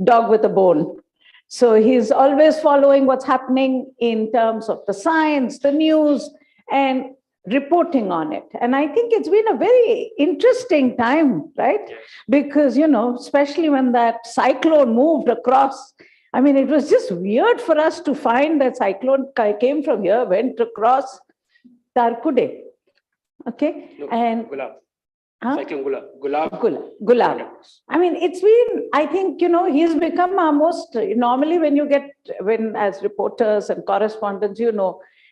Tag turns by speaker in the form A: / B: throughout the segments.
A: Dog with a bone. So he's always following what's happening in terms of the science, the news, and reporting on it. And I think it's been a very interesting time, right? Yes. Because, especially when that cyclone moved across, I mean, it was just weird for us to find that cyclone came from here, went across Tarkude. Okay.
B: No,
A: and
B: Gulab.
A: Huh?
B: Cyclone Gulab.
A: Gulab. I mean, it's been, I think, he's become our most, normally when as reporters and correspondents,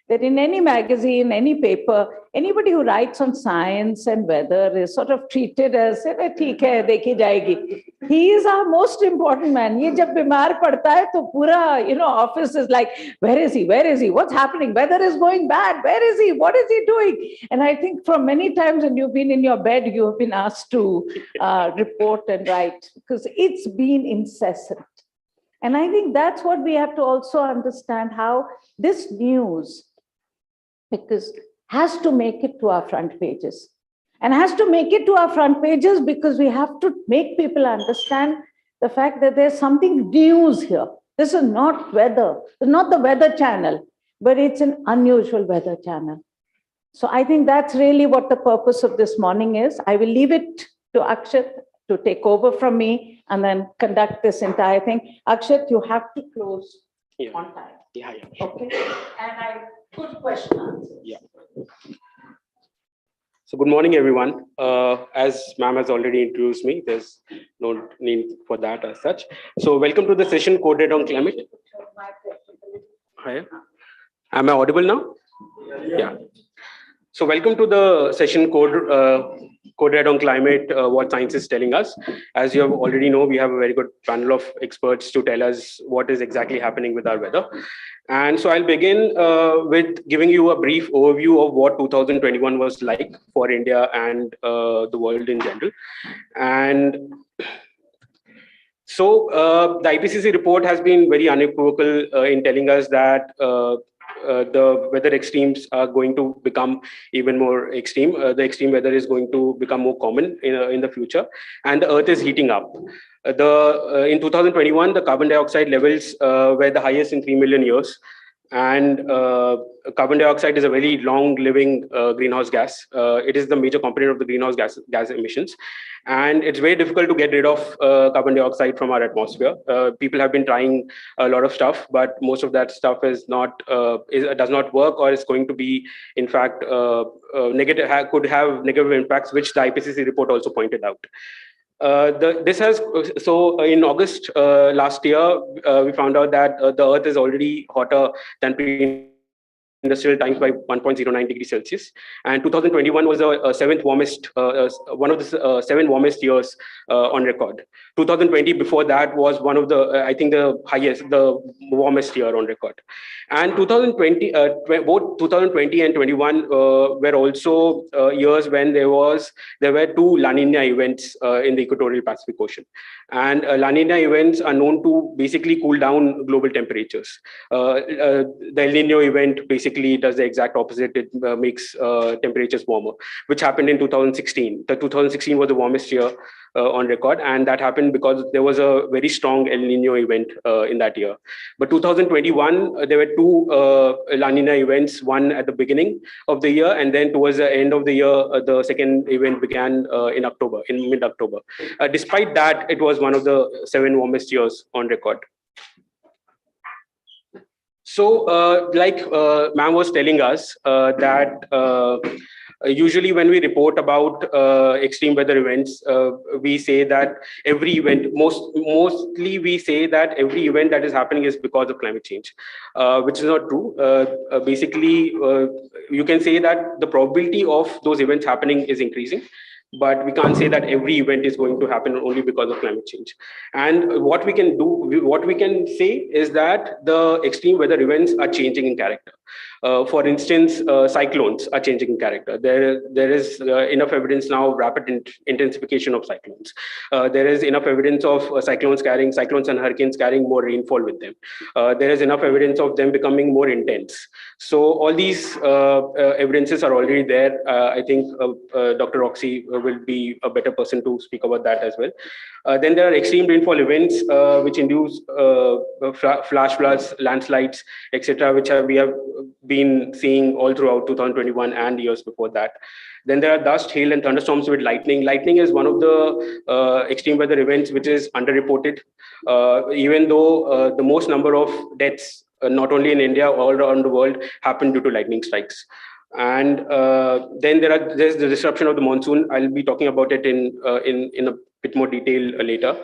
A: that in any magazine, any paper, anybody who writes on science and weather is sort of treated as, theek hai, dekhi jayegi. He is our most important man. Ye jab bimar padta hai, to pura, office is like, where is he? Where is he? What's happening? Weather is going bad. Where is he? What is he doing? And I think from many times when you've been in your bed, you have been asked to report and write, because it's been incessant. And I think that's what we have to also understand, how this news, because has to make it to our front pages. And has to make it to our front pages because we have to make people understand the fact that there's something news here. This is not weather, it's not the weather channel, but it's an unusual weather channel. So I think that's really what the purpose of this morning is. I will leave it to Akshat to take over from me and then conduct this entire thing. Akshat, you have to close on time.
B: Yeah.
A: Okay. And good question answers.
B: Yeah. So good morning, everyone. As ma'am has already introduced me, there's no need for that as such. So welcome to the session Coded on Climate. Hi. Am I audible now? Yeah. So welcome to the session Coded on Climate, what science is telling us. As you have already know, we have a very good panel of experts to tell us what is exactly happening with our weather. And so I'll begin with giving you a brief overview of what 2021 was like for India and the world in general. And so the IPCC report has been very unequivocal in telling us that the weather extremes are going to become even more extreme. The extreme weather is going to become more common in the future, and the Earth is heating up. In 2021, the carbon dioxide levels were the highest in 3 million years. And carbon dioxide is a very long-living greenhouse gas. It is the major component of the greenhouse gas emissions. And it's very difficult to get rid of carbon dioxide from our atmosphere. People have been trying a lot of stuff, but most of that stuff does not work, or is going to be, in fact, could have negative impacts, which the IPCC report also pointed out. In August last year, we found out that the Earth is already hotter than pre-industrial times by 1.09 degrees Celsius, and 2021 was the seventh warmest, one of the 7 warmest years on record. 2020 before that was one of the, I think, the warmest year on record. And 2020, both 2020 and 21 were also years when there were 2 La Nina events in the equatorial Pacific Ocean. And La Nina events are known to basically cool down global temperatures. The El Nino event basically does the exact opposite. It makes temperatures warmer, which happened in 2016. The 2016 was the warmest year on record, and that happened because there was a very strong El Nino event in that year. But 2021, there were 2 La Nina events, one at the beginning of the year, and then towards the end of the year, the second event began in mid-October. Despite that, it was one of the 7 warmest years on record. So, like ma'am was telling us that usually when we report about extreme weather events, we say that every event, mostly we say that every event that is happening is because of climate change, which is not true. Basically, you can say that the probability of those events happening is increasing, but we can't say that every event is going to happen only because of climate change. And what we can say is that the extreme weather events are changing in character. For instance, cyclones are changing in character. There is enough evidence now of rapid intensification of cyclones. There is enough evidence of cyclones and hurricanes carrying more rainfall with them. There is enough evidence of them becoming more intense. So all these evidences are already there. I think Dr. Roxy will be a better person to speak about that as well. Then there are extreme rainfall events which induce flash floods, landslides, etc., which we have been seeing all throughout 2021 and years before that. Then there are dust, hail, and thunderstorms with lightning. Lightning is one of the extreme weather events which is underreported, even though the most number of deaths, not only in India, all around the world, happen due to lightning strikes. And then there's the disruption of the monsoon. I'll be talking about it in a bit more detail later.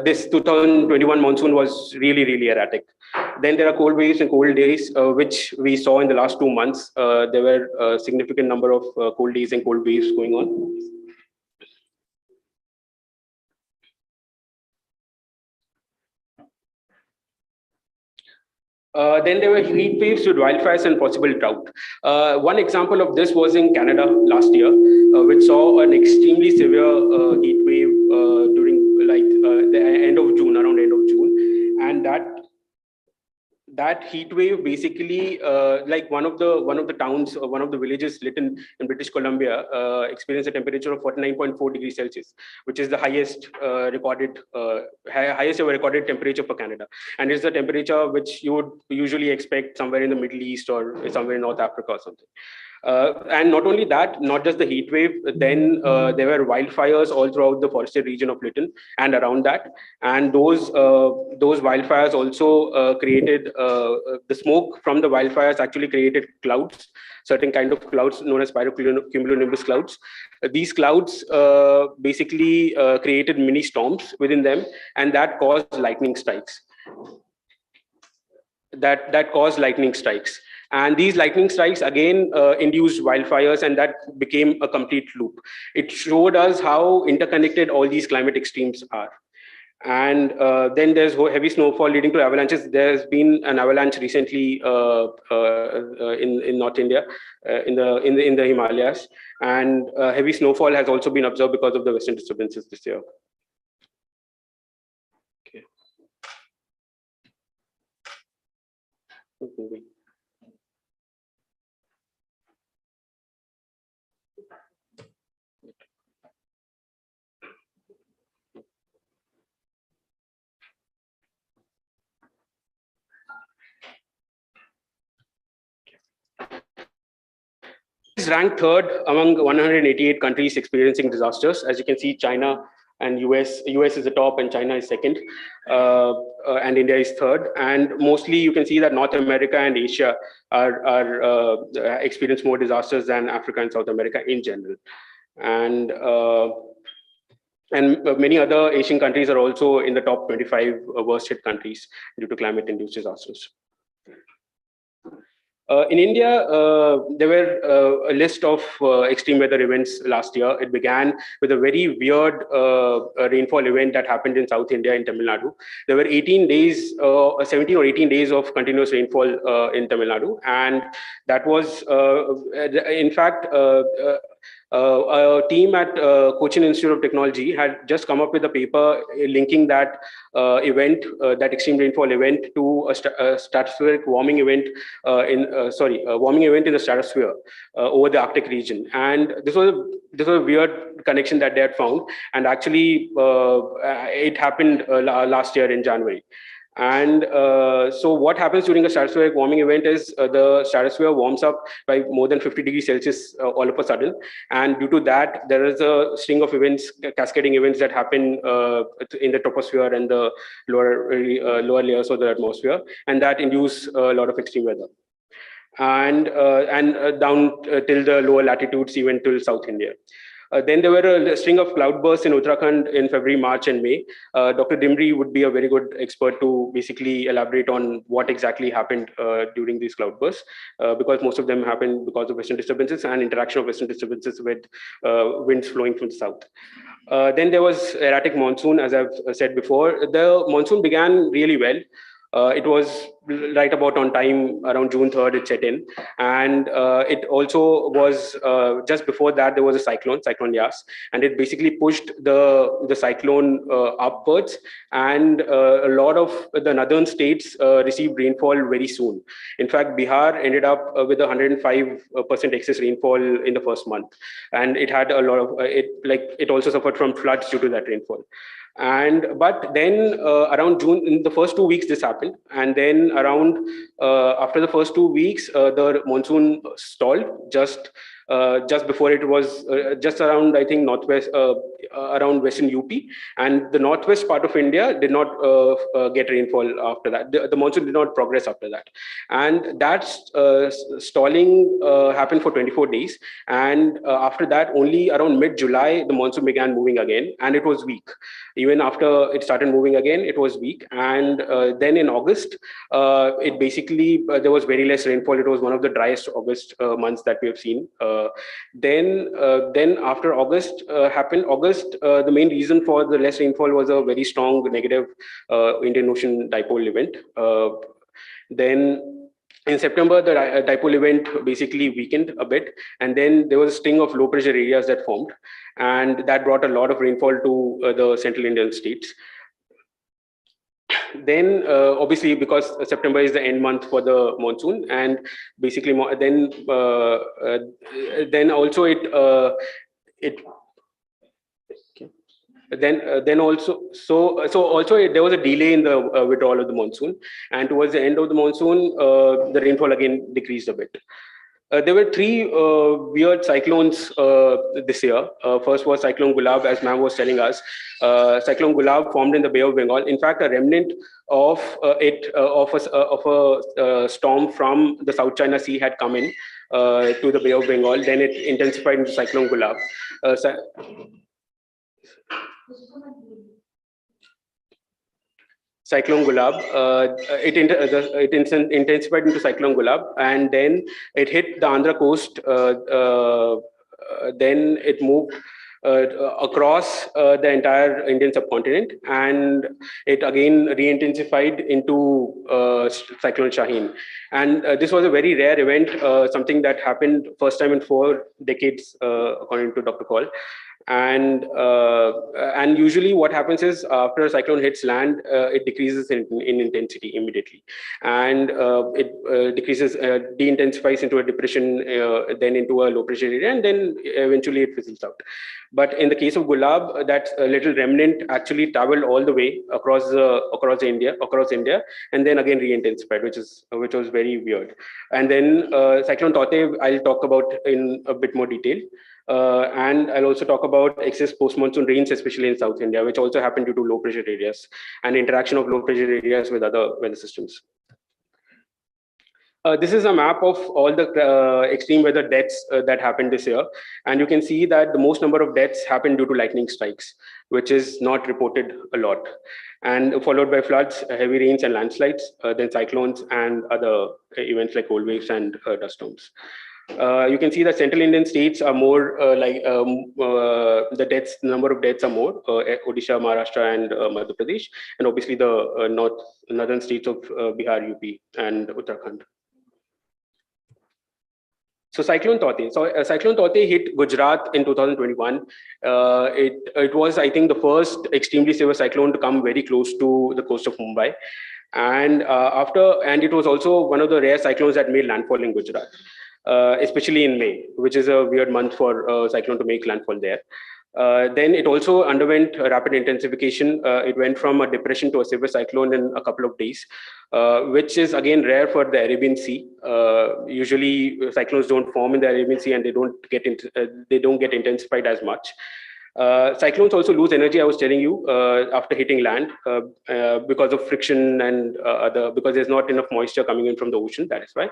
B: This 2021 monsoon was really, really erratic. Then there are cold waves and cold days, which we saw in the last 2 months. There were a significant number of cold days and cold waves going on. Then there were heat waves with wildfires and possible drought. One example of this was in Canada last year, which saw an extremely severe heat wave during the end of June, around end of June, and that heat wave basically, like one of the towns, one of the villages Lytton in British Columbia, experienced a temperature of 49.4 degrees Celsius, which is the highest highest ever recorded temperature for Canada, and it's the temperature which you would usually expect somewhere in the Middle East or somewhere in North Africa or something. And not only that, not just the heat wave, then there were wildfires all throughout the forested region of Lytton and around that. And those wildfires also created, the smoke from the wildfires actually created clouds, certain kind of clouds known as pyrocumulonimbus clouds. These clouds basically created mini storms within them, and that caused lightning strikes. That caused lightning strikes. And these lightning strikes again induced wildfires, and that became a complete loop. It showed us how interconnected all these climate extremes are. And then there's heavy snowfall leading to avalanches. There's been an avalanche recently in North India, in the Himalayas, and heavy snowfall has also been observed because of the western disturbances this year. Okay. Moving. Is ranked third among 188 countries experiencing disasters. As you can see, China and US is the top, and China is second, and India is third. And mostly, you can see that North America and Asia are experience more disasters than Africa and South America in general. And many other Asian countries are also in the top 25 worst hit countries due to climate-induced disasters. In India, there were a list of extreme weather events last year. It began with a very weird rainfall event that happened in South India in Tamil Nadu. There were 18 days, 17 or 18 days of continuous rainfall in Tamil Nadu. And that was, in fact, a team at Cochin Institute of Technology had just come up with a paper linking that event, that extreme rainfall event, to a stratospheric warming event warming event in the stratosphere over the Arctic region. And this was a weird connection that they had found, and actually it happened last year in January. And so what happens during a stratospheric warming event is the stratosphere warms up by more than 50 degrees Celsius all of a sudden. And due to that, there is a string of events, cascading events that happen in the troposphere and the lower layers of the atmosphere, and that induce a lot of extreme weather. And down till the lower latitudes, even till South India. Then there were a string of cloudbursts in Uttarakhand in February, March, and May. Dr. Dimri would be a very good expert to basically elaborate on what exactly happened during these cloudbursts, because most of them happened because of western disturbances and interaction of western disturbances with winds flowing from the south. Then there was erratic monsoon, as I've said before. The monsoon began really well. It was right about on time, around June 3rd, it set in. And it also was, just before that, there was a Cyclone Yas, and it basically pushed the cyclone upwards. And a lot of the northern states received rainfall very soon. In fact, Bihar ended up with 105% excess rainfall in the first month. And it had a lot of, it also suffered from floods due to that rainfall. But then around June, in the first 2 weeks, this happened, and then around after the first 2 weeks, the monsoon stalled just before it was just around, I think, northwest, around western UP, and the northwest part of India did not get rainfall after that. The monsoon did not progress after that, and that stalling happened for 24 days, and after that, only around mid-July, the monsoon began moving again, and it was weak. Even after it started moving again, it was weak. And then in August, it basically, there was very less rainfall. It was one of the driest August months that we have seen. Then after August happened, the main reason for the less rainfall was a very strong negative Indian Ocean dipole event. Then in September, the dipole event basically weakened a bit, and then there was a string of low pressure areas that formed, and that brought a lot of rainfall to the central Indian states. Then obviously, because September is the end month for the monsoon, and basically then also then also there was a delay in the withdrawal of the monsoon, and towards the end of the monsoon, the rainfall again decreased a bit. There were three weird cyclones this year. First was Cyclone Gulab, as ma'am was telling us. Cyclone Gulab formed in the Bay of Bengal. In fact, a remnant of a storm from the South China Sea had come in to the Bay of Bengal. Then it intensified into Cyclone Gulab. Cyclone Gulab, it intensified into Cyclone Gulab, and then it hit the Andhra coast. Then it moved across the entire Indian subcontinent, and it again re-intensified into Cyclone Shaheen. And this was a very rare event, something that happened first time in 4 decades, according to Dr. Kaul. And usually what happens is, after a cyclone hits land, it decreases in intensity immediately, and it decreases, de-intensifies into a depression, then into a low pressure area, and then eventually it fizzles out. But in the case of Gulab, that little remnant actually traveled all the way across India, and then again re-intensified, which was very weird. And then Cyclone Taute, I'll talk about in a bit more detail. And I'll also talk about excess post-monsoon rains, especially in South India, which also happened due to low pressure areas and interaction of low pressure areas with other weather systems. This is a map of all the extreme weather deaths that happened this year. And you can see that the most number of deaths happened due to lightning strikes, which is not reported a lot. And followed by floods, heavy rains and landslides, then cyclones and other events like cold waves and dust storms. You can see that central Indian states are more the number of deaths are more, Odisha, Maharashtra, and Madhya Pradesh, and obviously the northern states of Bihar, UP, and Uttarakhand. So Cyclone Taute. So Cyclone Taute hit Gujarat in 2021. It was, I think, the first extremely severe cyclone to come very close to the coast of Mumbai, and it was also one of the rare cyclones that made landfall in Gujarat. Especially in May, which is a weird month for cyclone to make landfall there. Then it also underwent rapid intensification. It went from a depression to a severe cyclone in a couple of days, which is again rare for the Arabian Sea. Usually cyclones don't form in the Arabian Sea, and they don't get intensified as much. Cyclones also lose energy, I was telling you, after hitting land because of friction and because there's not enough moisture coming in from the ocean. That is why.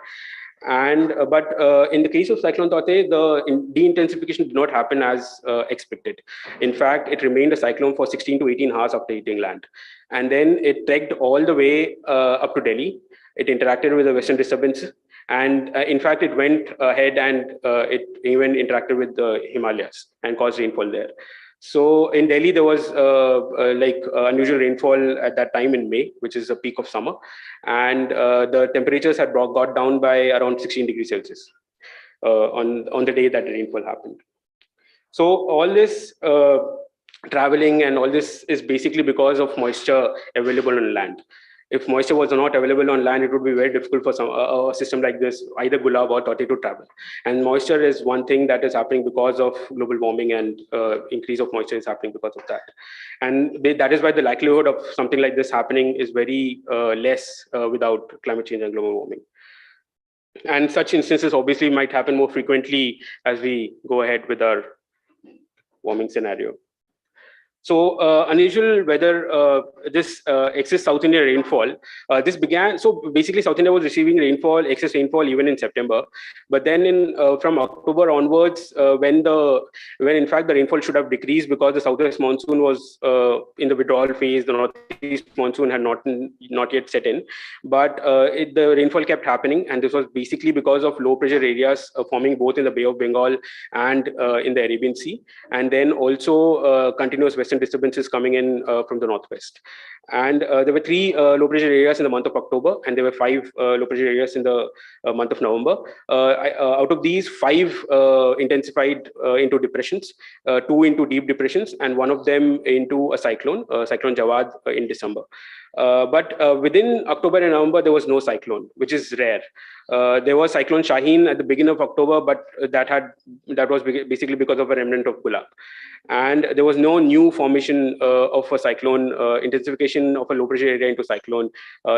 B: But in the case of Cyclone Taute, the de-intensification did not happen as expected. In fact, it remained a cyclone for 16 to 18 hours after hitting land. And then it trekked all the way up to Delhi. It interacted with the Western Disturbances. And in fact, it went ahead and it even interacted with the Himalayas and caused rainfall there. So in Delhi, there was unusual rainfall at that time in May, which is the peak of summer, and the temperatures had got down by around 16 degrees Celsius on the day that the rainfall happened. So all this traveling and all this is basically because of moisture available on land. If moisture was not available on land, it would be very difficult for a system like this, either Gulab or Toti, to travel. And moisture is one thing that is happening because of global warming, and increase of moisture is happening because of that. And that is why the likelihood of something like this happening is very less without climate change and global warming. And such instances obviously might happen more frequently as we go ahead with our warming scenario. So unusual weather, this excess South India rainfall, this began, so basically South India was receiving rainfall, excess rainfall even in September. But then from October onwards, when in fact the rainfall should have decreased because the southwest monsoon was in the withdrawal phase, the northeast monsoon had not yet set in. But the rainfall kept happening, and this was basically because of low pressure areas forming both in the Bay of Bengal and in the Arabian Sea. And then also continuous western disturbances coming in from the northwest. And there were 3 low pressure areas in the month of October, and there were 5 low pressure areas in the month of November. Out of these, 5 intensified into depressions, 2 into deep depressions, and 1 of them into a cyclone, Cyclone Jawad, in December. But within October and November, there was no cyclone, which is rare. There was Cyclone Shaheen at the beginning of October, but that was basically because of a remnant of Gulab. And there was no new formation of a cyclone, intensification of a low pressure area into cyclone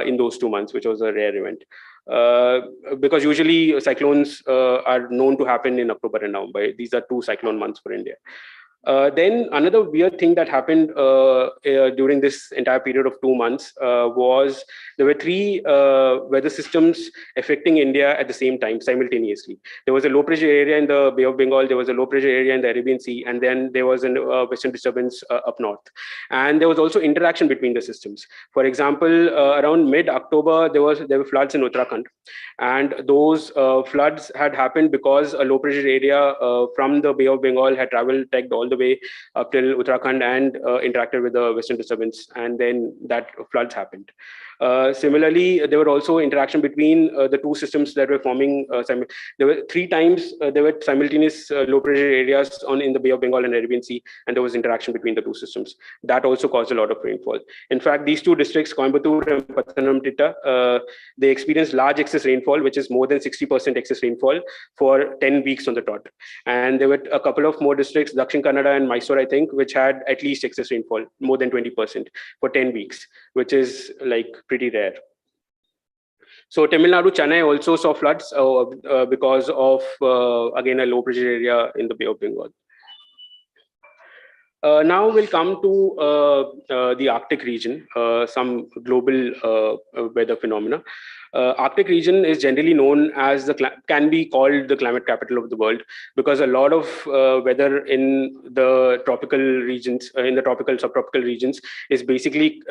B: in those 2 months, which was a rare event. Because usually cyclones are known to happen in October and November. These are 2 cyclone months for India. Then another weird thing that happened during this entire period of 2 months was there were 3 weather systems affecting India at the same time, simultaneously. There was a low pressure area in the Bay of Bengal, there was a low pressure area in the Arabian Sea, and then there was a western disturbance up north. And there was also interaction between the systems. For example, around mid-October, there were floods in Uttarakhand. And those floods had happened because a low pressure area from the Bay of Bengal had trekked all the way up till Uttarakhand and interacted with the western disturbance, and then that floods happened. Similarly, there were also interaction between the 2 systems that were forming. There were 3 times there were simultaneous low pressure areas in the Bay of Bengal and Arabian Sea, and there was interaction between the 2 systems. That also caused a lot of rainfall. In fact, these 2 districts, Coimbatore and Pathanamthitta, they experienced large excess rainfall, which is more than 60% excess rainfall for 10 weeks on the dot. And there were a couple of more districts, Dakshin Kannada and Mysore, I think, which had at least excess rainfall, more than 20% for 10 weeks, which is like pretty rare. So Tamil Nadu, Chennai also saw floods because of, again, a low pressure area in the Bay of Bengal. Now we'll come to the Arctic region, some global weather phenomena. Arctic region is generally known as can be called the climate capital of the world, because a lot of weather in the tropical regions, in the tropical, subtropical regions, is basically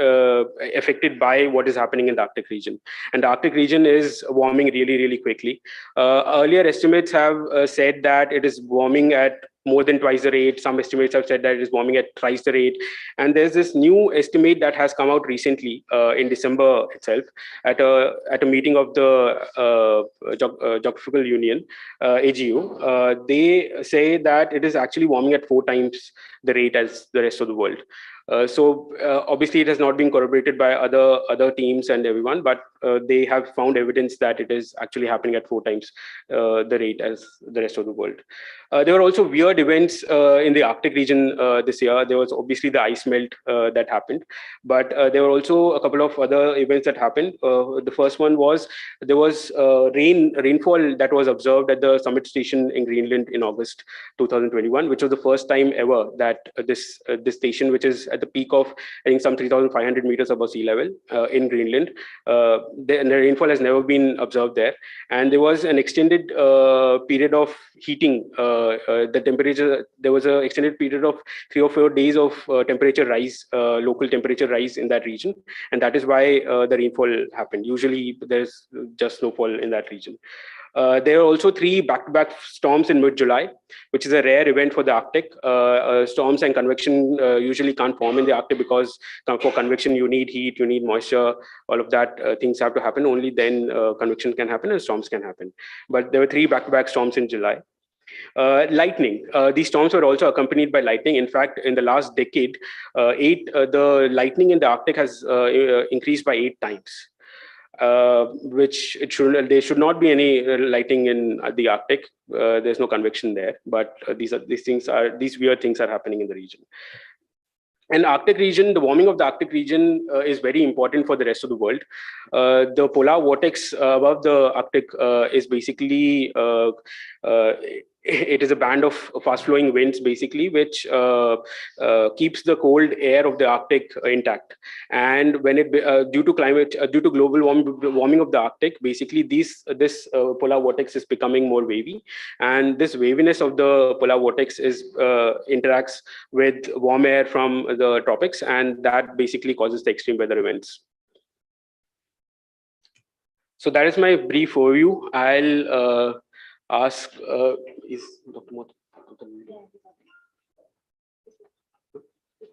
B: affected by what is happening in the Arctic region. And the Arctic region is warming really, really quickly. Earlier estimates have said that it is warming at more than twice the rate. Some estimates have said that it is warming at thrice the rate. And there's this new estimate that has come out recently in December itself at a meeting of the Geographical Union, AGU. They say that it is actually warming at 4 times the rate as the rest of the world. So obviously it has not been corroborated by other teams and everyone, but they have found evidence that it is actually happening at 4 times the rate as the rest of the world. There were also weird events in the Arctic region this year. There was obviously the ice melt that happened, but there were also a couple of other events that happened. The first one was there was rainfall that was observed at the summit station in Greenland in August 2021, which was the first time ever that this station, which is at the peak of, I think, some 3,500 meters above sea level in Greenland, the rainfall has never been observed there. And there was an extended period of heating. The temperature, there was an extended period of 3 or 4 days of temperature rise, local temperature rise in that region. And that is why the rainfall happened. Usually there's just snowfall in that region. There are also 3 back-to-back storms in mid-July, which is a rare event for the Arctic. Storms and convection usually can't form in the Arctic because for convection you need heat, you need moisture, all of that things have to happen. Only then convection can happen and storms can happen. But there were 3 back-to-back storms in July. Lightning. These storms were also accompanied by lightning. In fact, in the last decade, the lightning in the Arctic has increased by 8 times. Which there should not be any lightning in the Arctic. There's no convection there, but these weird things are happening in the region. And Arctic region, the warming of the Arctic region is very important for the rest of the world. The polar vortex above the Arctic is basically it is a band of fast-flowing winds, basically, which keeps the cold air of the Arctic intact. And when due to global warming of the Arctic, basically this polar vortex is becoming more wavy, and this waviness of the polar vortex interacts with warm air from the tropics, and that basically causes the extreme weather events. So that is my brief overview. I'll ask, is Dr. Mot?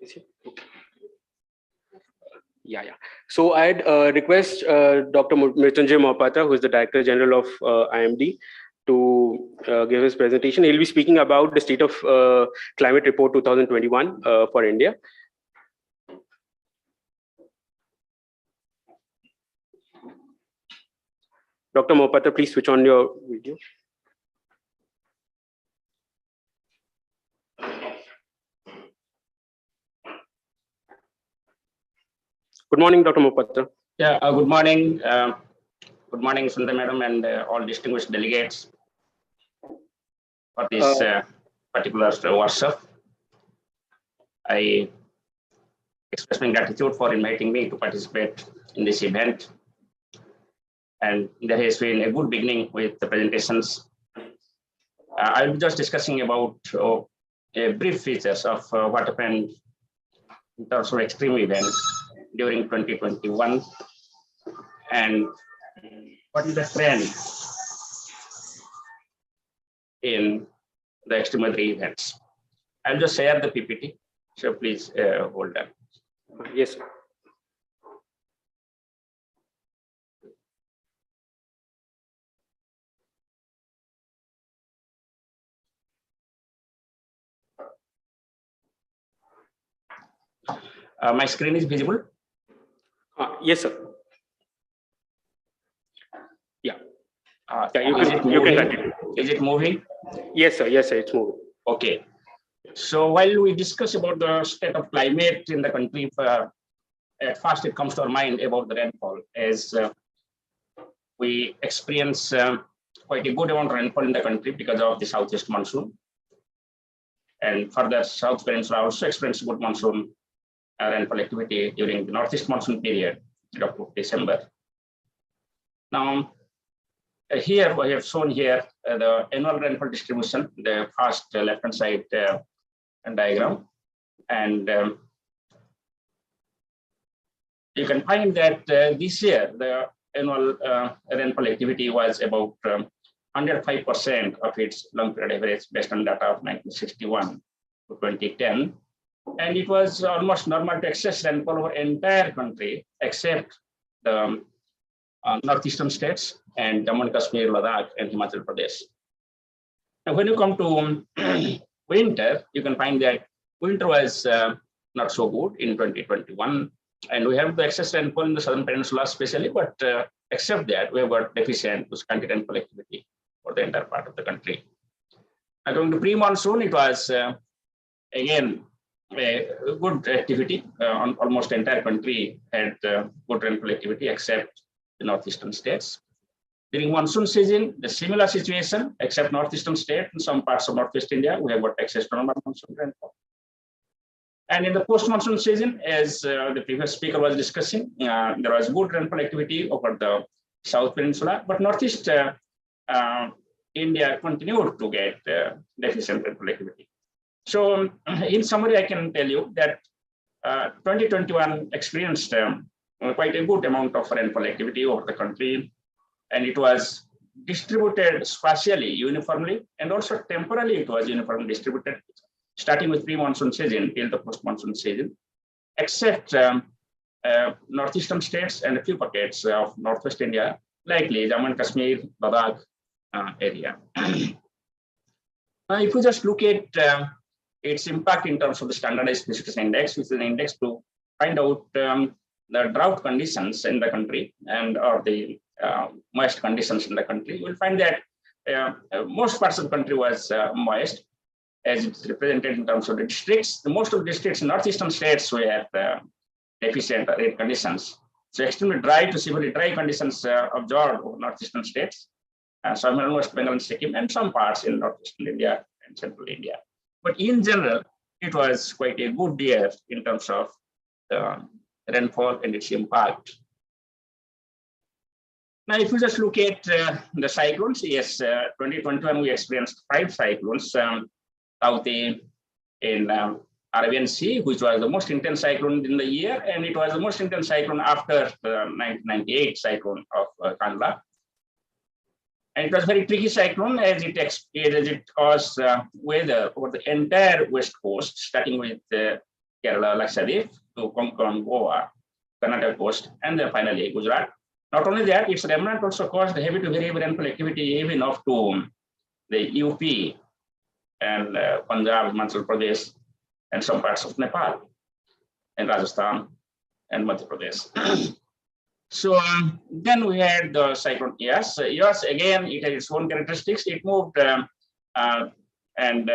B: Is he? Okay. Yeah. So I'd request Dr. Mrityunjay Mohapatra, who is the Director General of IMD, to give his presentation. He'll be speaking about the State of Climate Report 2021 for India. Dr. Mohapatra, please switch on your video. Good morning, Dr. Mohapatra.
C: Yeah, good morning. Good morning, Sundar Madam, and all distinguished delegates for this particular workshop. I express my gratitude for inviting me to participate in this event. And there has been a good beginning with the presentations. I will be just discussing about a brief features of what happened in terms of extreme events during 2021, and what is the trend in the extreme weather events. I'll just share the PPT, so please hold on.
B: Yes.
C: My screen is visible?
B: Yes, sir. Yeah.
C: You can continue. Is it moving?
B: Yes, sir. Yes, sir. It's moving.
C: Okay. So while we discuss about the state of climate in the country, at first it comes to our mind about the rainfall, as we experience quite a good amount of rainfall in the country because of the southeast monsoon. And further, South Peninsula also experienced good monsoon rainfall activity during the northeast monsoon period of December. Now, here we have shown here the annual rainfall distribution, the first left-hand side diagram, and you can find that this year the annual rainfall activity was about 105% of its long period average based on data of 1961 to 2010. And it was almost normal to access rainfall over entire country except the northeastern states and Jammu and Kashmir, Ladakh, and Himachal Pradesh. Now, when you come to winter, you can find that winter was not so good in 2021, and we have the excess rainfall in the southern peninsula especially, but except that, we have got deficient to scanty rainfall activity for the entire part of the country. Now, going to pre-monsoon, it was again a good activity. On almost the entire country had good rainfall activity except the northeastern states. During monsoon season, the similar situation, except northeastern state and some parts of northwest India, we have got access to normal monsoon rainfall. And in the post-monsoon season, as the previous speaker was discussing, there was good rainfall activity over the South Peninsula, but northeast India continued to get deficient rainfall activity. So, in summary, I can tell you that 2021 experienced quite a good amount of rainfall activity over the country, and it was distributed spatially uniformly, and also temporally it was uniformly distributed, starting with pre-monsoon season till the post-monsoon season, except northeastern states and a few pockets of northwest India, likely Jammu and Kashmir, Ladakh area. If you just look at its impact in terms of the standardized precipitation index, which is an index to find out the drought conditions in the country or the moist conditions in the country, you will find that most parts of the country was moist, as it's represented in terms of the districts. Most of the districts in northeastern states were deficient rain conditions. So extremely dry to severely dry conditions observed over northeastern states, some in West Bengal and Sikkim, and some parts in northeastern India and central India. But in general, it was quite a good year in terms of rainfall and its impact. Now, if you just look at the cyclones, yes, 2021 we experienced 5 cyclones south in Arabian Sea, which was the most intense cyclone in the year, and it was the most intense cyclone after the 1998 cyclone of Kandla. And it was a very tricky cyclone as it caused weather over the entire west coast, starting with Kerala, Lakshadweep to Konkan, Goa, Karnataka coast, and then finally Gujarat. Not only that, its remnant also caused heavy to very heavy rainfall activity even up to the UP and Punjab, Himachal Pradesh, and some parts of Nepal and Rajasthan and Madhya Pradesh. So then we had the cyclone Yas. Yas again, it has its own characteristics. It moved and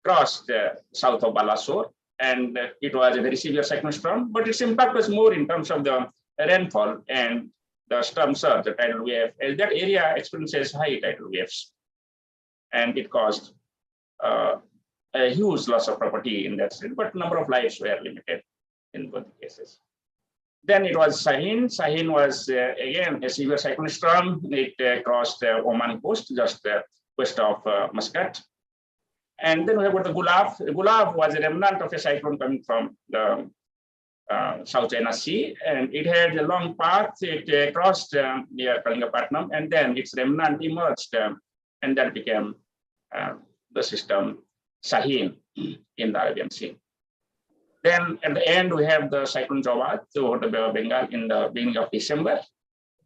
C: crossed south of Balasore, and it was a very severe cyclone storm. But its impact was more in terms of the rainfall and the storm surge, the tidal wave. As that area experiences high tidal waves, and it caused a huge loss of property in that state. But number of lives were limited in both cases. Then it was Sahin. Sahin was again a severe cyclone storm. It crossed Oman coast just west of Muscat. And then we have got the Gulab. Gulab was a remnant of a cyclone coming from the South China Sea, and it had a long path. It crossed near Kalingapatnam, and then its remnant emerged, and that became the system Sahin in the Arabian Sea. Then at the end, we have the cyclone Jawad over the Bay of Bengal in the beginning of December.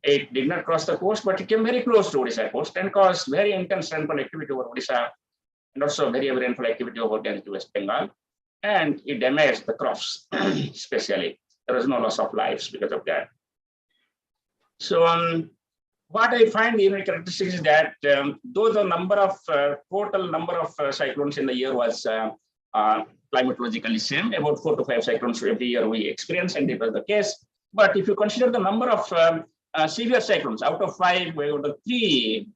C: It did not cross the coast, but it came very close to Odisha coast and caused very intense rainfall activity over Odisha, and also very heavy rainfall activity over West Bengal. And it damaged the crops, especially. There was no loss of lives because of that. So what I find unique characteristics is that though the number of total number of cyclones in the year was climatologically same, about 4 to 5 cyclones every year we experience, and it was the case. But if you consider the number of severe cyclones, out of 5, we got 3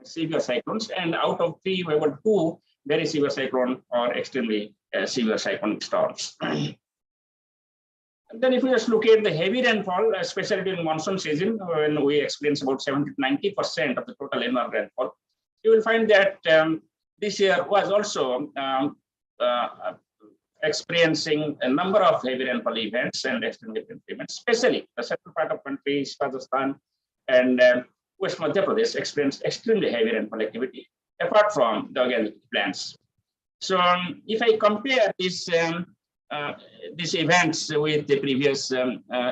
C: severe cyclones, and out of 3, we got 2 very severe cyclone or extremely severe cyclonic storms. Then if we just look at the heavy rainfall, especially during monsoon season, when we experience about 70 to 90% of the total annual rainfall, you will find that this year was also experiencing a number of heavy rainfall events and extreme heavy rainfall events, especially the central part of country, Rajasthan and West Madhya Pradesh experienced extremely heavy rainfall activity, apart from the organic plants. So if I compare these events with the previous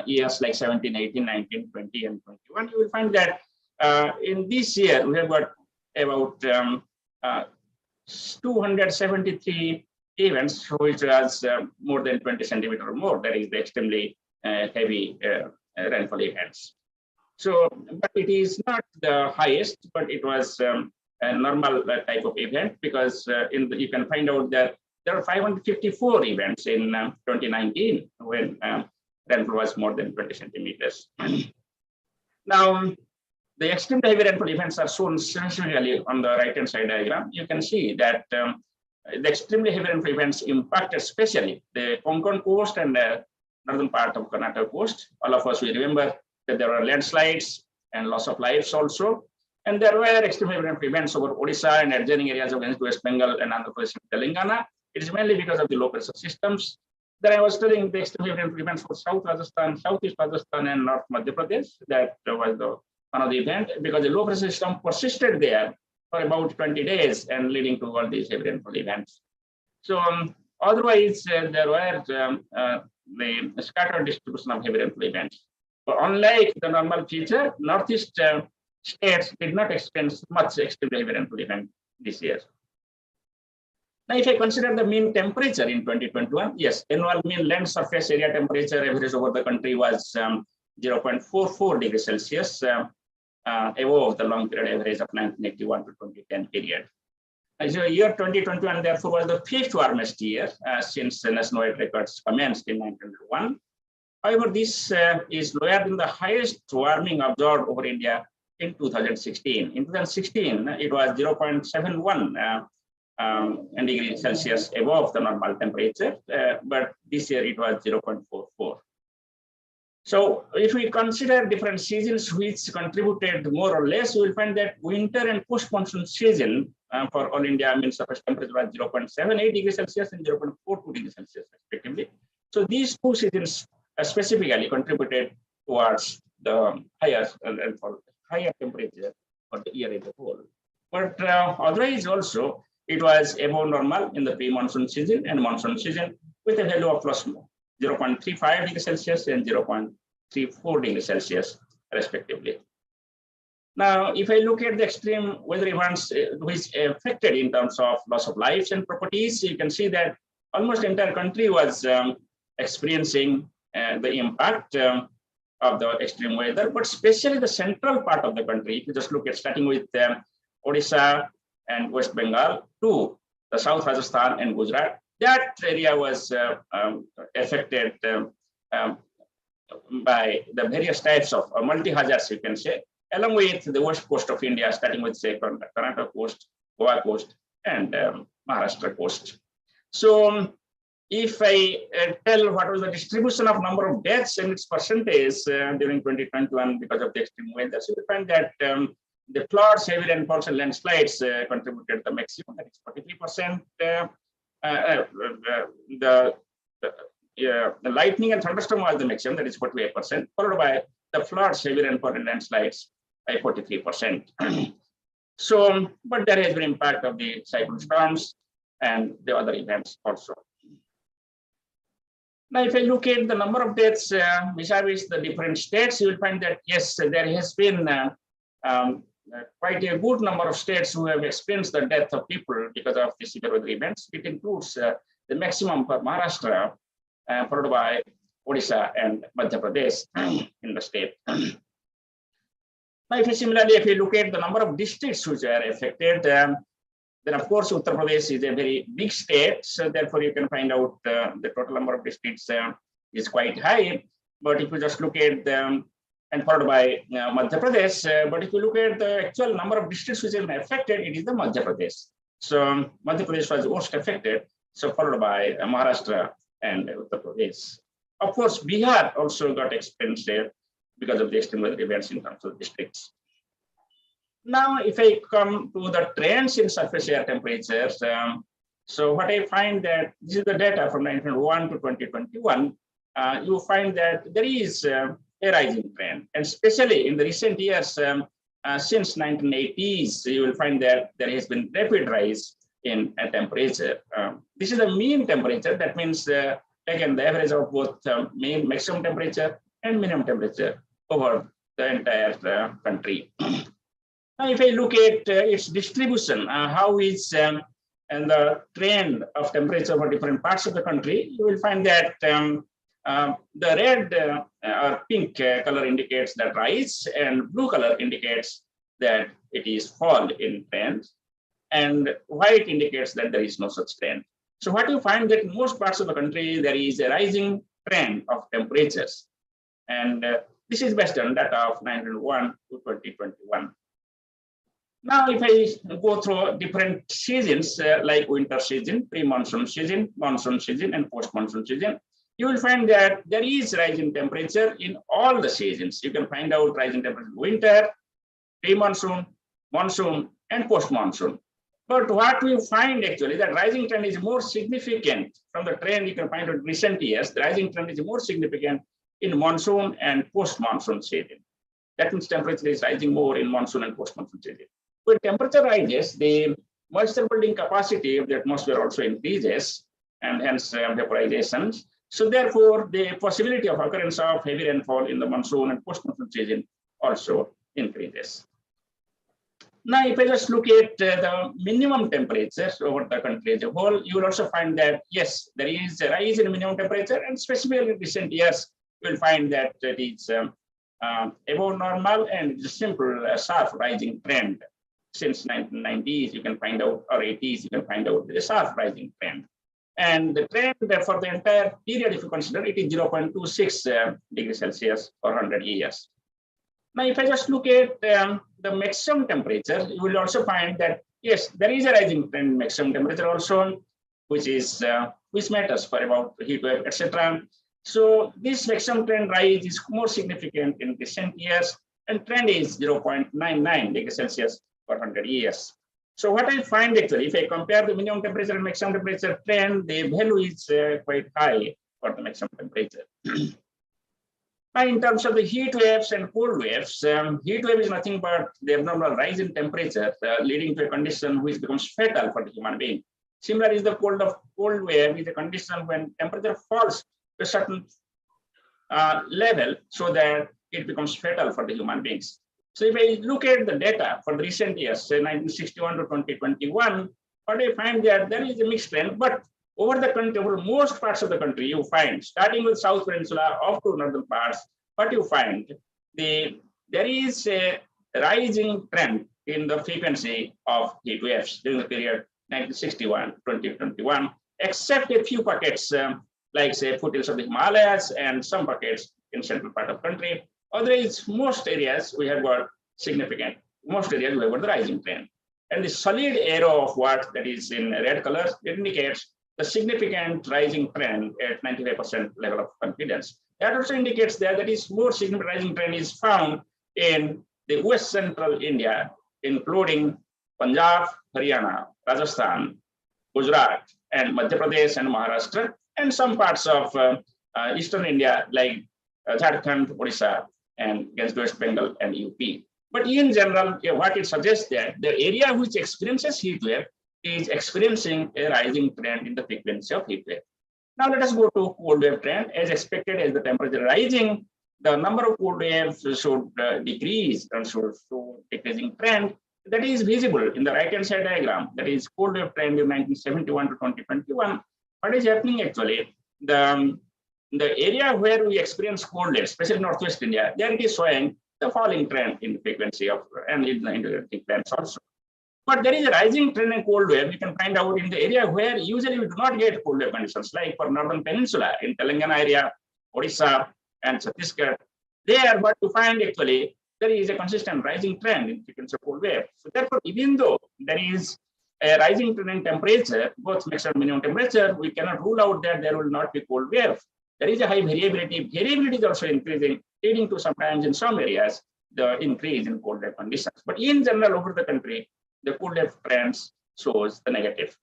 C: years like 17, 18, 19, 20, and 21, you will find that in this year we have got about 273 events which was more than 20 centimeter or more. That is the extremely heavy rainfall events. So, but it is not the highest, but it was a normal type of event, because you can find out that there are 554 events in 2019 when rainfall was more than 20 centimeters. Now, the extreme heavy rainfall events are shown specifically on the right-hand side diagram. You can see that the extremely heavy rainfall events impacted especially the Konkan coast and the northern part of Karnataka coast. All of us, we remember that there were landslides and loss of lives also. And there were extreme heavy rainfall events over Odisha and adjoining areas of West Bengal and Andhra Pradesh and Telangana. It is mainly because of the low pressure systems. Then I was studying the extreme heavy rainfall events for South Rajasthan, Southeast Rajasthan, and North Madhya Pradesh. That was the one of the event, because the low pressure system persisted there for about 20 days and leading to all these heavy rainfall events. So otherwise, there were the scattered distribution of heavy rainfall events. But unlike the normal feature, Northeast states did not experience much extreme heavy rainfall event this year. Now, if I consider the mean temperature in 2021, yes, annual mean land surface area temperature average over the country was 0.44 degrees Celsius, above the long period average of 1981 to 2010 period. So year 2021, therefore, was the fifth warmest year since the nationwide records commenced in 1901. However, this is lower than the highest warming observed over India in 2016. In 2016, it was 0.71 degrees Celsius above the normal temperature, but this year it was 0.44. So if we consider different seasons which contributed more or less, we will find that winter and post-monsoon season for all India mean surface temperature was 0.78 degrees Celsius and 0.42 degrees Celsius respectively. So these two seasons specifically contributed towards the higher temperature for the year as a whole. But otherwise also, it was above normal in the pre-monsoon season and monsoon season with a value of plus 0.35 degrees Celsius and 0.34 degrees Celsius respectively. Now, if I look at the extreme weather events which affected in terms of loss of lives and properties, you can see that almost the entire country was experiencing the impact of the extreme weather, but especially the central part of the country. If you just look at starting with Odisha and West Bengal to the South Rajasthan and Gujarat, that area was affected by the various types of multi-hazards, you can say, along with the west coast of India, starting with, say, Karnataka coast, Goa coast, and Maharashtra coast. So if I tell what was the distribution of number of deaths and its percentage during 2021 because of the extreme weather, so we find that the floods, heavy rainfalls, and landslides contributed the maximum, that is 43%. The lightning and thunderstorm was the maximum, that is 48%, followed by the floods, heavy rainfall, and landslides by 43%. So, but there has been impact of the cyclone storms and the other events also. Now, if I look at the number of deaths vis-a-vis the different states, you will find that yes, there has been quite a good number of states who have experienced the death of people because of the severe weather events. It includes the maximum for Maharashtra, followed by Odisha and Madhya Pradesh in the state. Now, if you look at the number of districts which are affected, then of course Uttar Pradesh is a very big state, so therefore you can find out the total number of districts is quite high. But if you just look at them, and followed by Madhya Pradesh, but if you look at the actual number of districts which have been affected, it is the Madhya Pradesh. So Madhya Pradesh was most affected, so followed by Maharashtra and Uttar Pradesh. Of course, Bihar also got experienced because of the extreme weather events in terms of districts. Now, if I come to the trends in surface air temperatures, so what I find that this is the data from 1901 to 2021, you find that there is a rising trend, and especially in the recent years, since 1980s, you will find that there has been rapid rise in temperature. This is the mean temperature. That means again the average of both mean maximum temperature and minimum temperature over the entire country. Now, if I look at its distribution, how is and the trend of temperature for different parts of the country, you will find that the red or pink color indicates that rise, and blue color indicates that it is fall in trend, and white indicates that there is no such trend. So what you find that in most parts of the country, there is a rising trend of temperatures. And this is based on data of 1901 to 2021. Now, if I go through different seasons like winter season, pre-monsoon season, monsoon season, and post-monsoon season, you will find that there is rising temperature in all the seasons. You can find out rising temperature in winter, pre-monsoon, monsoon, and post-monsoon. But what we find actually that rising trend is more significant from the trend you can find in recent years. The rising trend is more significant in monsoon and post-monsoon season. That means temperature is rising more in monsoon and post-monsoon season. When temperature rises, the moisture building capacity of the atmosphere also increases, and hence vaporization. So therefore, the possibility of occurrence of heavy rainfall in the monsoon and post-monsoon season also increases. Now, if I just look at the minimum temperatures over the country as a whole, you will also find that, yes, there is a rise in minimum temperature, and specifically in recent years, you will find that it is above normal and it's a simple, sharp rising trend. Since 1990s, you can find out, or 80s, you can find out the sharp rising trend. And the trend for the entire period, if you consider, it is 0.26 degrees Celsius for 100 years. Now, if I just look at the maximum temperature, you will also find that, yes, there is a rising trend in maximum temperature also, which matters for about heat wave, etc. So this maximum trend rise is more significant in recent years, and trend is 0.99 degrees Celsius for 100 years. So what I find actually, if I compare the minimum temperature and maximum temperature trend, the value is quite high for the maximum temperature. Now, in terms of the heat waves and cold waves, heat wave is nothing but the abnormal rise in temperature leading to a condition which becomes fatal for the human being. Similar is the cold wave is a condition when temperature falls to a certain level so that it becomes fatal for the human beings. So if I look at the data for the recent years, say 1961 to 2021, what I find that there is a mixed trend, but over the country, over most parts of the country, you find, starting with South Peninsula up to northern parts, what you find, there is a rising trend in the frequency of heat waves during the period 1961 to 2021, except a few pockets, like say foothills of the Himalayas and some pockets in central part of the country. Otherwise, most areas we have got significant, most areas we have got the rising trend. And the solid arrow of what that is in red colors, it indicates the significant rising trend at 95% level of confidence. That also indicates that is more significant rising trend is found in the West Central India, including Punjab, Haryana, Rajasthan, Gujarat, and Madhya Pradesh and Maharashtra, and some parts of Eastern India like Jharkhand, Odisha, and against West Bengal and UP. But in general, what it suggests that the area which experiences heat wave is experiencing a rising trend in the frequency of heat wave. Now let us go to cold wave trend. As expected, as the temperature rising, the number of cold waves should decrease and should show decreasing trend. That is visible in the right-hand side diagram. That is cold wave trend in 1971 to 2021. What is happening actually? The area where we experience cold waves, especially Northwest India, there it is showing the falling trend in the frequency of and in the integrating trends also. But there is a rising trend in cold wave. You can find out in the area where usually we do not get cold wave conditions, like for Northern Peninsula in Telangana area, Odisha, and Chhattisgarh. There, what you find actually, there is a consistent rising trend in frequency of cold wave. So therefore, even though there is a rising trend in temperature, both maximum and minimum temperature, we cannot rule out that there will not be cold wave. There is a high variability. Variability is also increasing, leading to sometimes in some areas the increase in cold wave conditions. But in general, over the country, the cold wave trends shows the negative.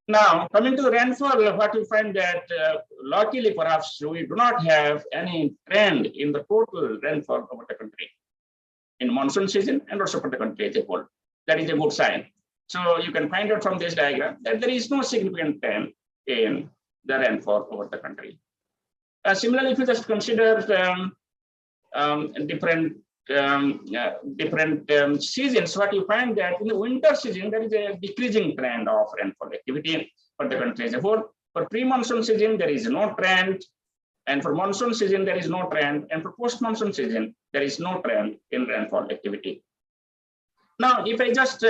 C: Now, coming to the rainfall, what you find that luckily perhaps we do not have any trend in the total rainfall over the country in monsoon season and also for the country as a whole. That is a good sign. So you can find out from this diagram that there is no significant trend in the rainfall over the country. Similarly, if you just consider different seasons, what you find that in the winter season, there is a decreasing trend of rainfall activity for the country as a whole. For pre-monsoon season, there is no trend. And for monsoon season, there is no trend. And for post-monsoon season, there is no trend in rainfall activity. Now, if I just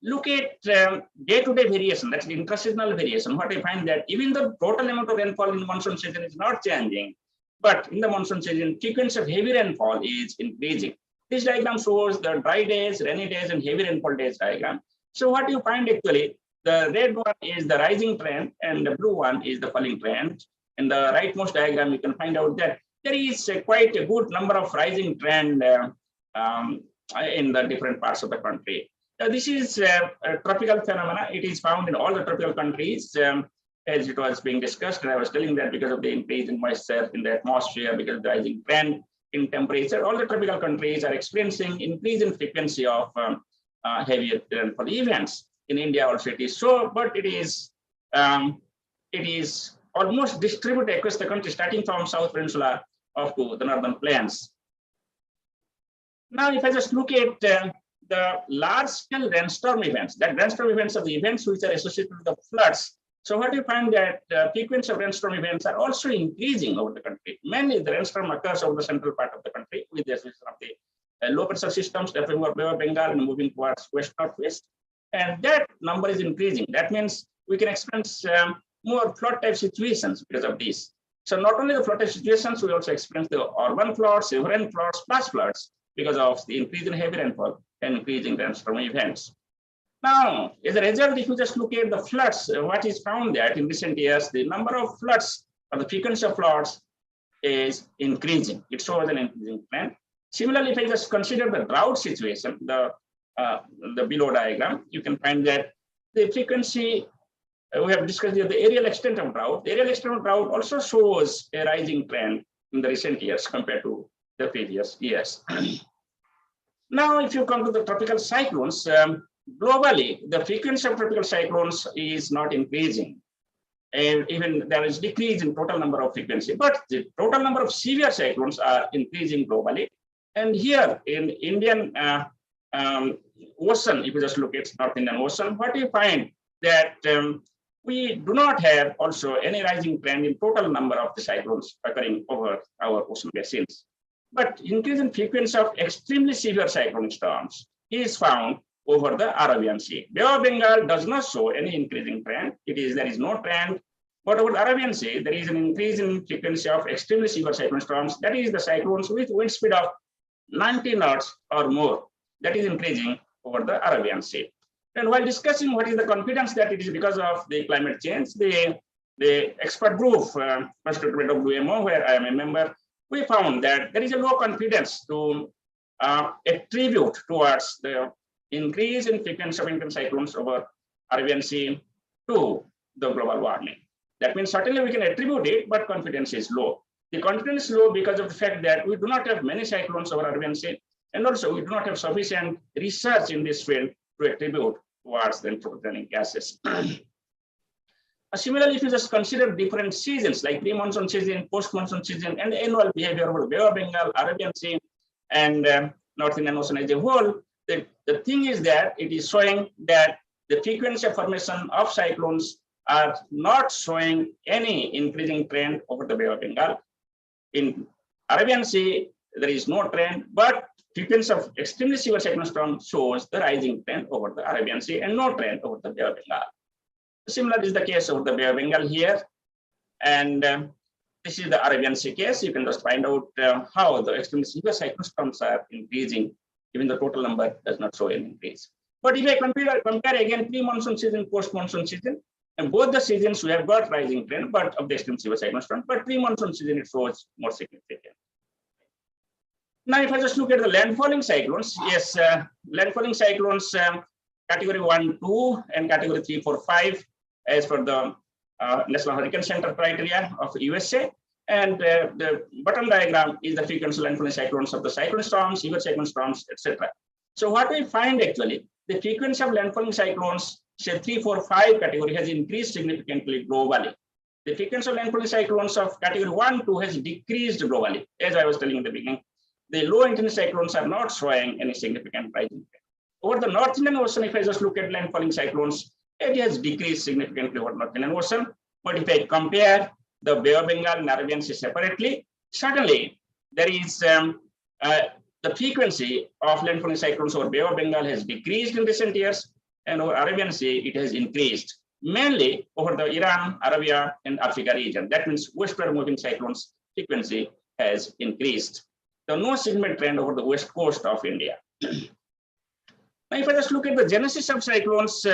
C: look at day-to-day variation, that's the intra-seasonal variation, what I find that even the total amount of rainfall in monsoon season is not changing, but in the monsoon season, frequency of heavy rainfall is increasing. This diagram shows the dry days, rainy days, and heavy rainfall days diagram. So what you find actually, the red one is the rising trend, and the blue one is the falling trend. In the rightmost diagram, you can find out that there is quite a good number of rising trend in the different parts of the country. This is a tropical phenomena. It is found in all the tropical countries, as it was being discussed. And I was telling that because of the increase in moisture in the atmosphere, because of the rising trend, in temperature. All the tropical countries are experiencing increase in frequency of heavy rainfall events. In India also it is so, but it is almost distributed across the country, starting from South Peninsula up to the northern plains. Now, if I just look at the large-scale rainstorm events, that rainstorm events are the events which are associated with the floods. So what you find that frequency of rainstorm events are also increasing over the country. Mainly the rainstorm occurs over the central part of the country with the association of the low pressure systems that over Bay of Bengal and moving towards west-northwest. And that number is increasing. That means we can experience more flood type situations because of this. So not only the flood type situations, we also experience the urban floods, riverine floods, flash floods because of the increase in heavy rainfall and increasing rainstorm events. Now, as a result, if you just look at the floods, what is found that in recent years, the number of floods or the frequency of floods is increasing. It shows an increasing trend. Similarly, if I just consider the drought situation, the below diagram, you can find that the frequency, we have discussed here the areal extent of drought. The areal extent of drought also shows a rising trend in the recent years compared to the previous years. Now, if you come to the tropical cyclones, globally, the frequency of tropical cyclones is not increasing. And even there is decrease in total number of frequency, but the total number of severe cyclones are increasing globally. And here in Indian Ocean, if you just look at North Indian Ocean, what you find that we do not have also any rising trend in total number of the cyclones occurring over our ocean basins. But increase in frequency of extremely severe cyclonic storms is found over the Arabian Sea. Bay of Bengal does not show any increasing trend. There is no trend. But over the Arabian Sea, there is an increase in frequency of extremely severe cyclone storms. That is the cyclones with wind speed of 90 knots or more. That is increasing over the Arabian Sea. And while discussing what is the confidence that it is because of the climate change, the expert group constituted by WMO, where I am a member, we found that there is a low confidence to attribute towards the increase in frequency of intense cyclones over Arabian Sea to the global warming. That means certainly we can attribute it, but confidence is low. The confidence is low because of the fact that we do not have many cyclones over Arabian Sea, and also we do not have sufficient research in this field to attribute towards the anthropogenic gases. Similarly, if you just consider different seasons like pre-monsoon season, post-monsoon season, and annual behavior over the Bay of Bengal, Arabian Sea, and North Indian Ocean as a whole, the thing is that it is showing that the frequency of formation of cyclones are not showing any increasing trend over the Bay of Bengal. In Arabian Sea, there is no trend, but frequency of extremely severe cyclone storm shows the rising trend over the Arabian Sea and no trend over the Bay of Bengal. Similar is the case over the Bay of Bengal here. And this is the Arabian Sea case. You can just find out how the extremely severe cyclone storms are increasing, even the total number does not show an increase. But if I compare again pre-monsoon season, post-monsoon season, and both the seasons we have got rising trend, but of the extreme severe cyclone storm, but pre-monsoon season it shows more significant. Now, if I just look at the landfalling cyclones, yes, landfalling cyclones category 1, 2, and category 3, 4, 5, as per the National Hurricane Center criteria of USA. And the bottom diagram is the frequency landfalling cyclones of the cyclone storms, severe cyclone storms, etc. So what we find actually, the frequency of landfalling cyclones, say 3, 4, 5 category has increased significantly globally. The frequency of landfalling cyclones of category 1, 2 has decreased globally. As I was telling in the beginning, the low intensity cyclones are not showing any significant rising. Over the North Indian Ocean, if I just look at landfalling cyclones, it has decreased significantly over North Indian Ocean. But if I compare the Bay of Bengal and Arabian Sea separately, certainly there is the frequency of landfalling cyclones over Bay of Bengal has decreased in recent years, and over Arabian Sea it has increased, mainly over the Iran, Arabia, and Africa region. That means westward moving cyclones frequency has increased. There is no significant trend over the west coast of India. Now, if I just look at the genesis of cyclones,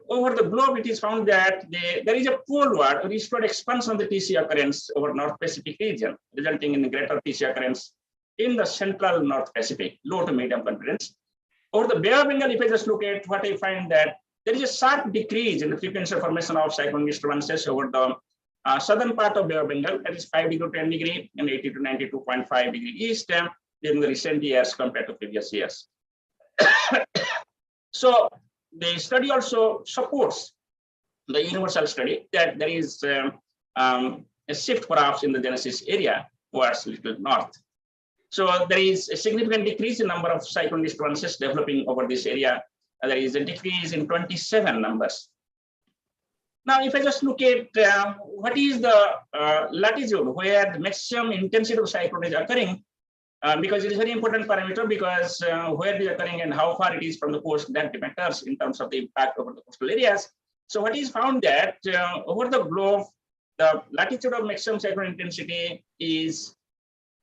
C: over the globe, it is found that there is a poleward or eastward expansion of the TC occurrence over North Pacific region, resulting in a greater TC occurrence in the central North Pacific, low to medium confidence. Over the Bay of Bengal, if I just look at what I find that there is a sharp decrease in the frequency of formation of cyclone disturbances over the southern part of Bay of Bengal, that is 5 degree to 10 degree and 80 to 92.5 degree east during the recent years compared to previous years. So the study also supports the universal study that there is a shift perhaps in the genesis area towards little north. So there is a significant decrease in number of cyclone disturbances developing over this area. There is a decrease in 27 numbers. Now, if I just look at what is the latitude where the maximum intensity of cyclone is occurring, because it is very important parameter, because where it is occurring and how far it is from the coast, that matters in terms of the impact over the coastal areas. So what is found that over the globe, the latitude of maximum cyclone intensity is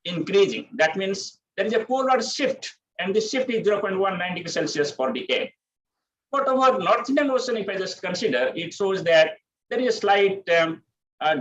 C: increasing. That means there is a polar shift, and this shift is 0.19 degrees Celsius per decade. But over North Indian Ocean, if I just consider, it shows that there is a slight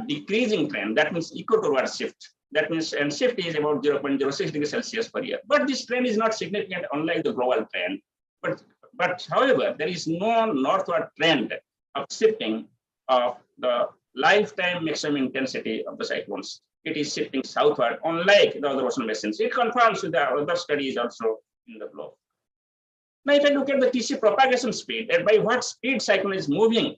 C: decreasing trend. That means equatorial shift. That means, and shift is about 0.06 degrees Celsius per year. But this trend is not significant, unlike the global trend. But however, there is no northward trend of shifting of the lifetime maximum intensity of the cyclones. It is shifting southward, unlike the other ocean basins. It confirms with the other studies also in the globe. Now, if I look at the TC propagation speed, and by what speed cyclone is moving,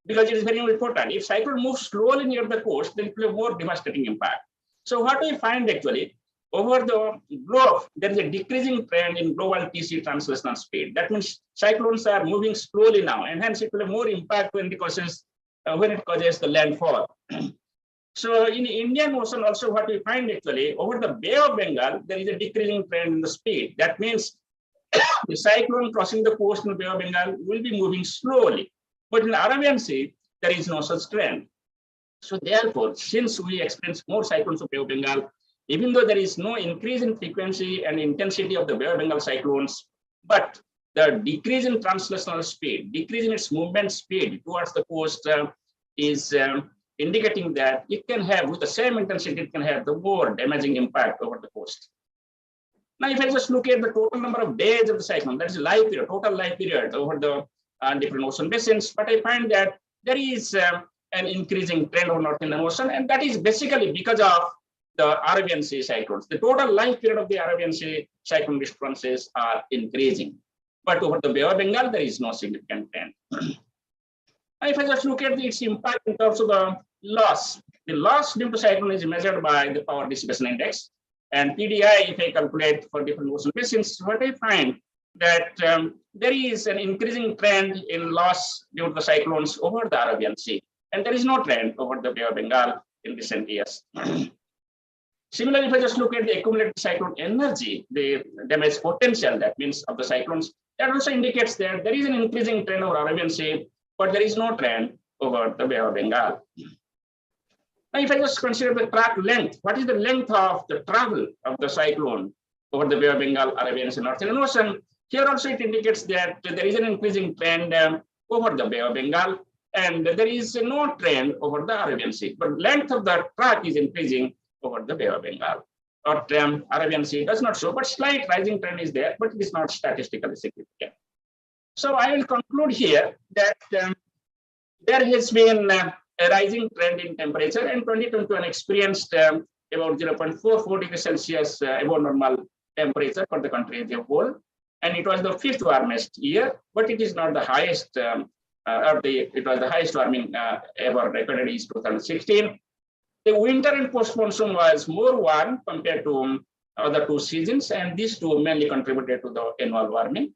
C: because it is very important. If cyclone moves slowly near the coast, then it will have more devastating impact. So what we find actually, over the globe, there is a decreasing trend in global TC translational speed. That means cyclones are moving slowly now, and hence it will have more impact when it causes the landfall. So in Indian Ocean also, what we find actually, over the Bay of Bengal, there is a decreasing trend in the speed. That means the cyclone crossing the coast in the Bay of Bengal will be moving slowly. But in the Arabian Sea, there is no such trend. So therefore, since we experience more cyclones of Bay of Bengal, even though there is no increase in frequency and intensity of the Bay of Bengal cyclones, but the decrease in translational speed, decrease in its movement speed towards the coast is indicating that it can have, with the same intensity, it can have the more damaging impact over the coast. Now, if I just look at the total number of days of the cyclone, that is life period, total life period over the different ocean basins, but I find that there is an increasing trend over North Indian Ocean, and that is basically because of the Arabian Sea cyclones. The total life period of the Arabian Sea cyclone disturbances are increasing, but over the Bay of Bengal, there is no significant trend. If I just look at its impact in terms of the loss due to cyclone is measured by the power dissipation index, and PDI, if I calculate for different ocean basins, what I find that there is an increasing trend in loss due to the cyclones over the Arabian Sea, and there is no trend over the Bay of Bengal in recent years. Similarly, if I just look at the accumulated cyclone energy, the damage potential, that means of the cyclones, that also indicates that there is an increasing trend over Arabian Sea, but there is no trend over the Bay of Bengal. Now, if I just consider the track length, what is the length of the travel of the cyclone over the Bay of Bengal, Arabian Sea, North Indian Ocean? Here also it indicates that there is an increasing trend over the Bay of Bengal, and there is no trend over the Arabian Sea. But length of the track is increasing over the Bay of Bengal. But Arabian Sea does not show, but slight rising trend is there, but it is not statistically significant. So I will conclude here that there has been a rising trend in temperature, and 2021 experienced about 0.44 degrees Celsius above normal temperature for the country as a whole. And it was the 5th warmest year, but it is not the highest, it was the highest warming ever recorded is 2016. The winter and post-monsoon was more warm compared to other two seasons, and these two mainly contributed to the annual warming.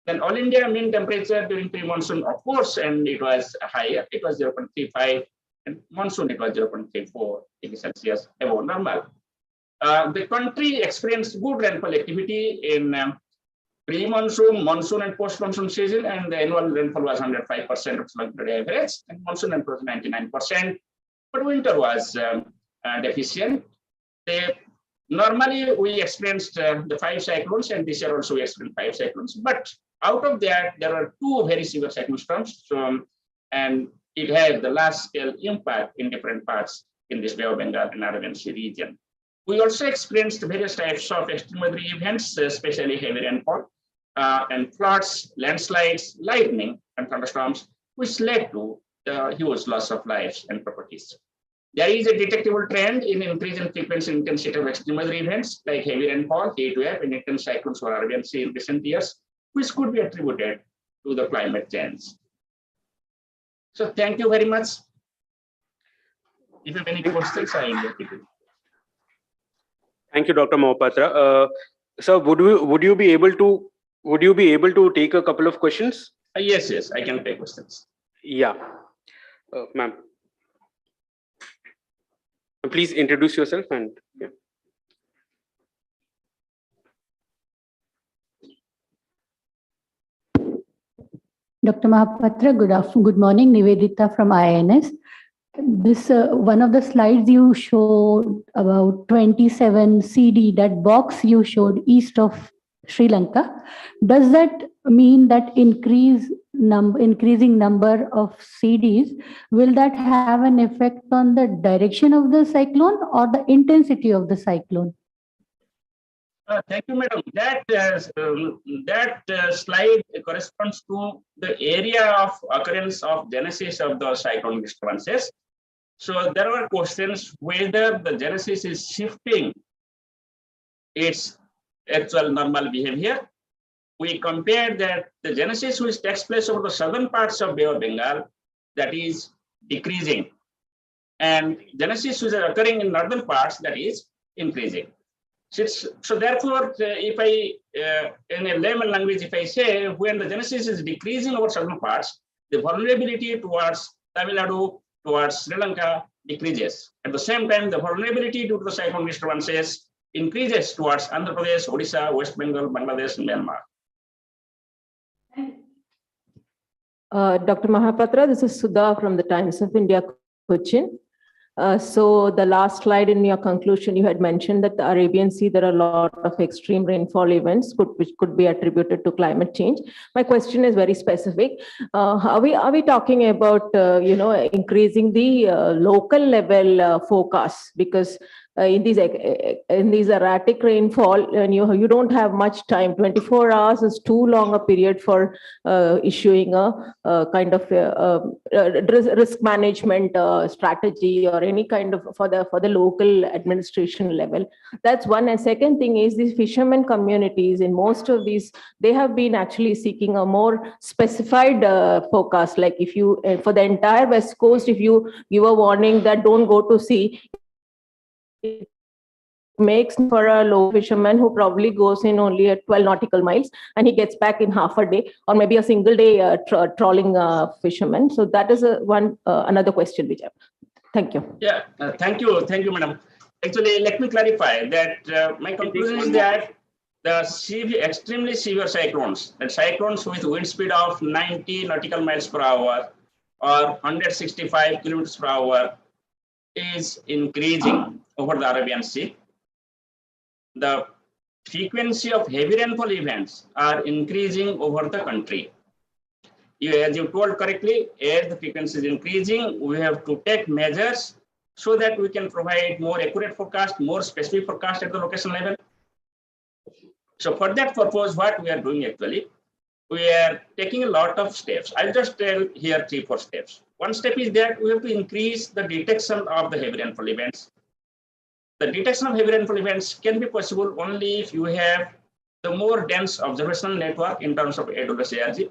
C: Then all India mean temperature during pre-monsoon, of course, and it was higher. It was 0.35, and monsoon it was 0.34 degrees Celsius above normal. The country experienced good rainfall activity in pre-monsoon, monsoon, and post-monsoon season, and the annual rainfall was 105% of long-period average, and monsoon rainfall was 99%. But winter was deficient. Normally, we experienced the 5 cyclones, and this year also we experienced 5 cyclones. But out of that, there are 2 very severe cyclone storms, and it had the large-scale impact in different parts in this Bay of Bengal and Arabian Sea region. We also experienced various types of extreme weather events, especially heavy rainfall and floods, landslides, lightning, and thunderstorms, which led to the huge loss of lives and properties. There is a detectable trend in increase in frequency and intensity of extreme weather events like heavy rainfall, heat wave, and intense cyclones for Arabian Sea in recent years, which could be attributed to the climate change. So thank you very much. If you have any questions, I am happy to.
B: Thank you, Dr. Mohapatra. Sir, would you be able to take a couple of questions?
C: Yes, I can take questions.
B: Yeah, ma'am. Please introduce yourself and yeah.
D: Dr. Mohapatra, good morning. Nivedita from INS. This one of the slides you showed about 27 CD, that box you showed east of Sri Lanka. Does that mean that increasing number of CDs, will that have an effect on the direction of the cyclone or the intensity of the cyclone?
C: Thank you, madam. That slide corresponds to the area of occurrence of genesis of the cyclone disturbances. So there were questions whether the genesis is shifting its actual normal behavior. We compared that the genesis which takes place over the southern parts of Bay of Bengal, that is decreasing, and genesis which are occurring in northern parts, that is increasing. So therefore, if I, in a layman language, if I say when the genesis is decreasing over southern parts, the vulnerability towards Tamil Nadu, towards Sri Lanka decreases. At the same time, the vulnerability due to the cyclone disturbances increases towards Andhra Pradesh, Odisha, West Bengal, Bangladesh, and Myanmar.
E: Dr. Mohapatra, this is Sudha from the Times of India, Cochin. So the last slide in your conclusion, you had mentioned that the Arabian Sea, there are a lot of extreme rainfall events which could be attributed to climate change. My question is very specific. Are we talking about increasing the local level forecast? Because in these erratic rainfall, and you don't have much time. 24 hours is too long a period for issuing a kind of risk management strategy or any kind of for the local administration level. That's one. And second thing is these fishermen communities in most of these, they have been actually seeking a more specified forecast. Like if you for the entire West Coast, if you give a warning that don't go to sea, it makes for a low fisherman who probably goes in only at 12 nautical miles and he gets back in half a day or maybe a single day trawling fisherman. So that is another question which I have. Thank you.
C: Yeah, thank you, madam. Actually, let me clarify that my conclusion is that the extremely severe cyclones, and cyclones with wind speed of 90 nautical miles per hour or 165 kilometers per hour is increasing over the Arabian Sea. The frequency of heavy rainfall events are increasing over the country. As you told correctly, as the frequency is increasing, we have to take measures so that we can provide more accurate forecast, more specific forecast at the location level. So for that purpose, what we are doing actually, we are taking a lot of steps. I'll just tell here 3-4 steps. One step is that we have to increase the detection of the heavy rainfall events. The detection of heavy rainfall events can be possible only if you have the more dense observational network in terms of AWS-ARG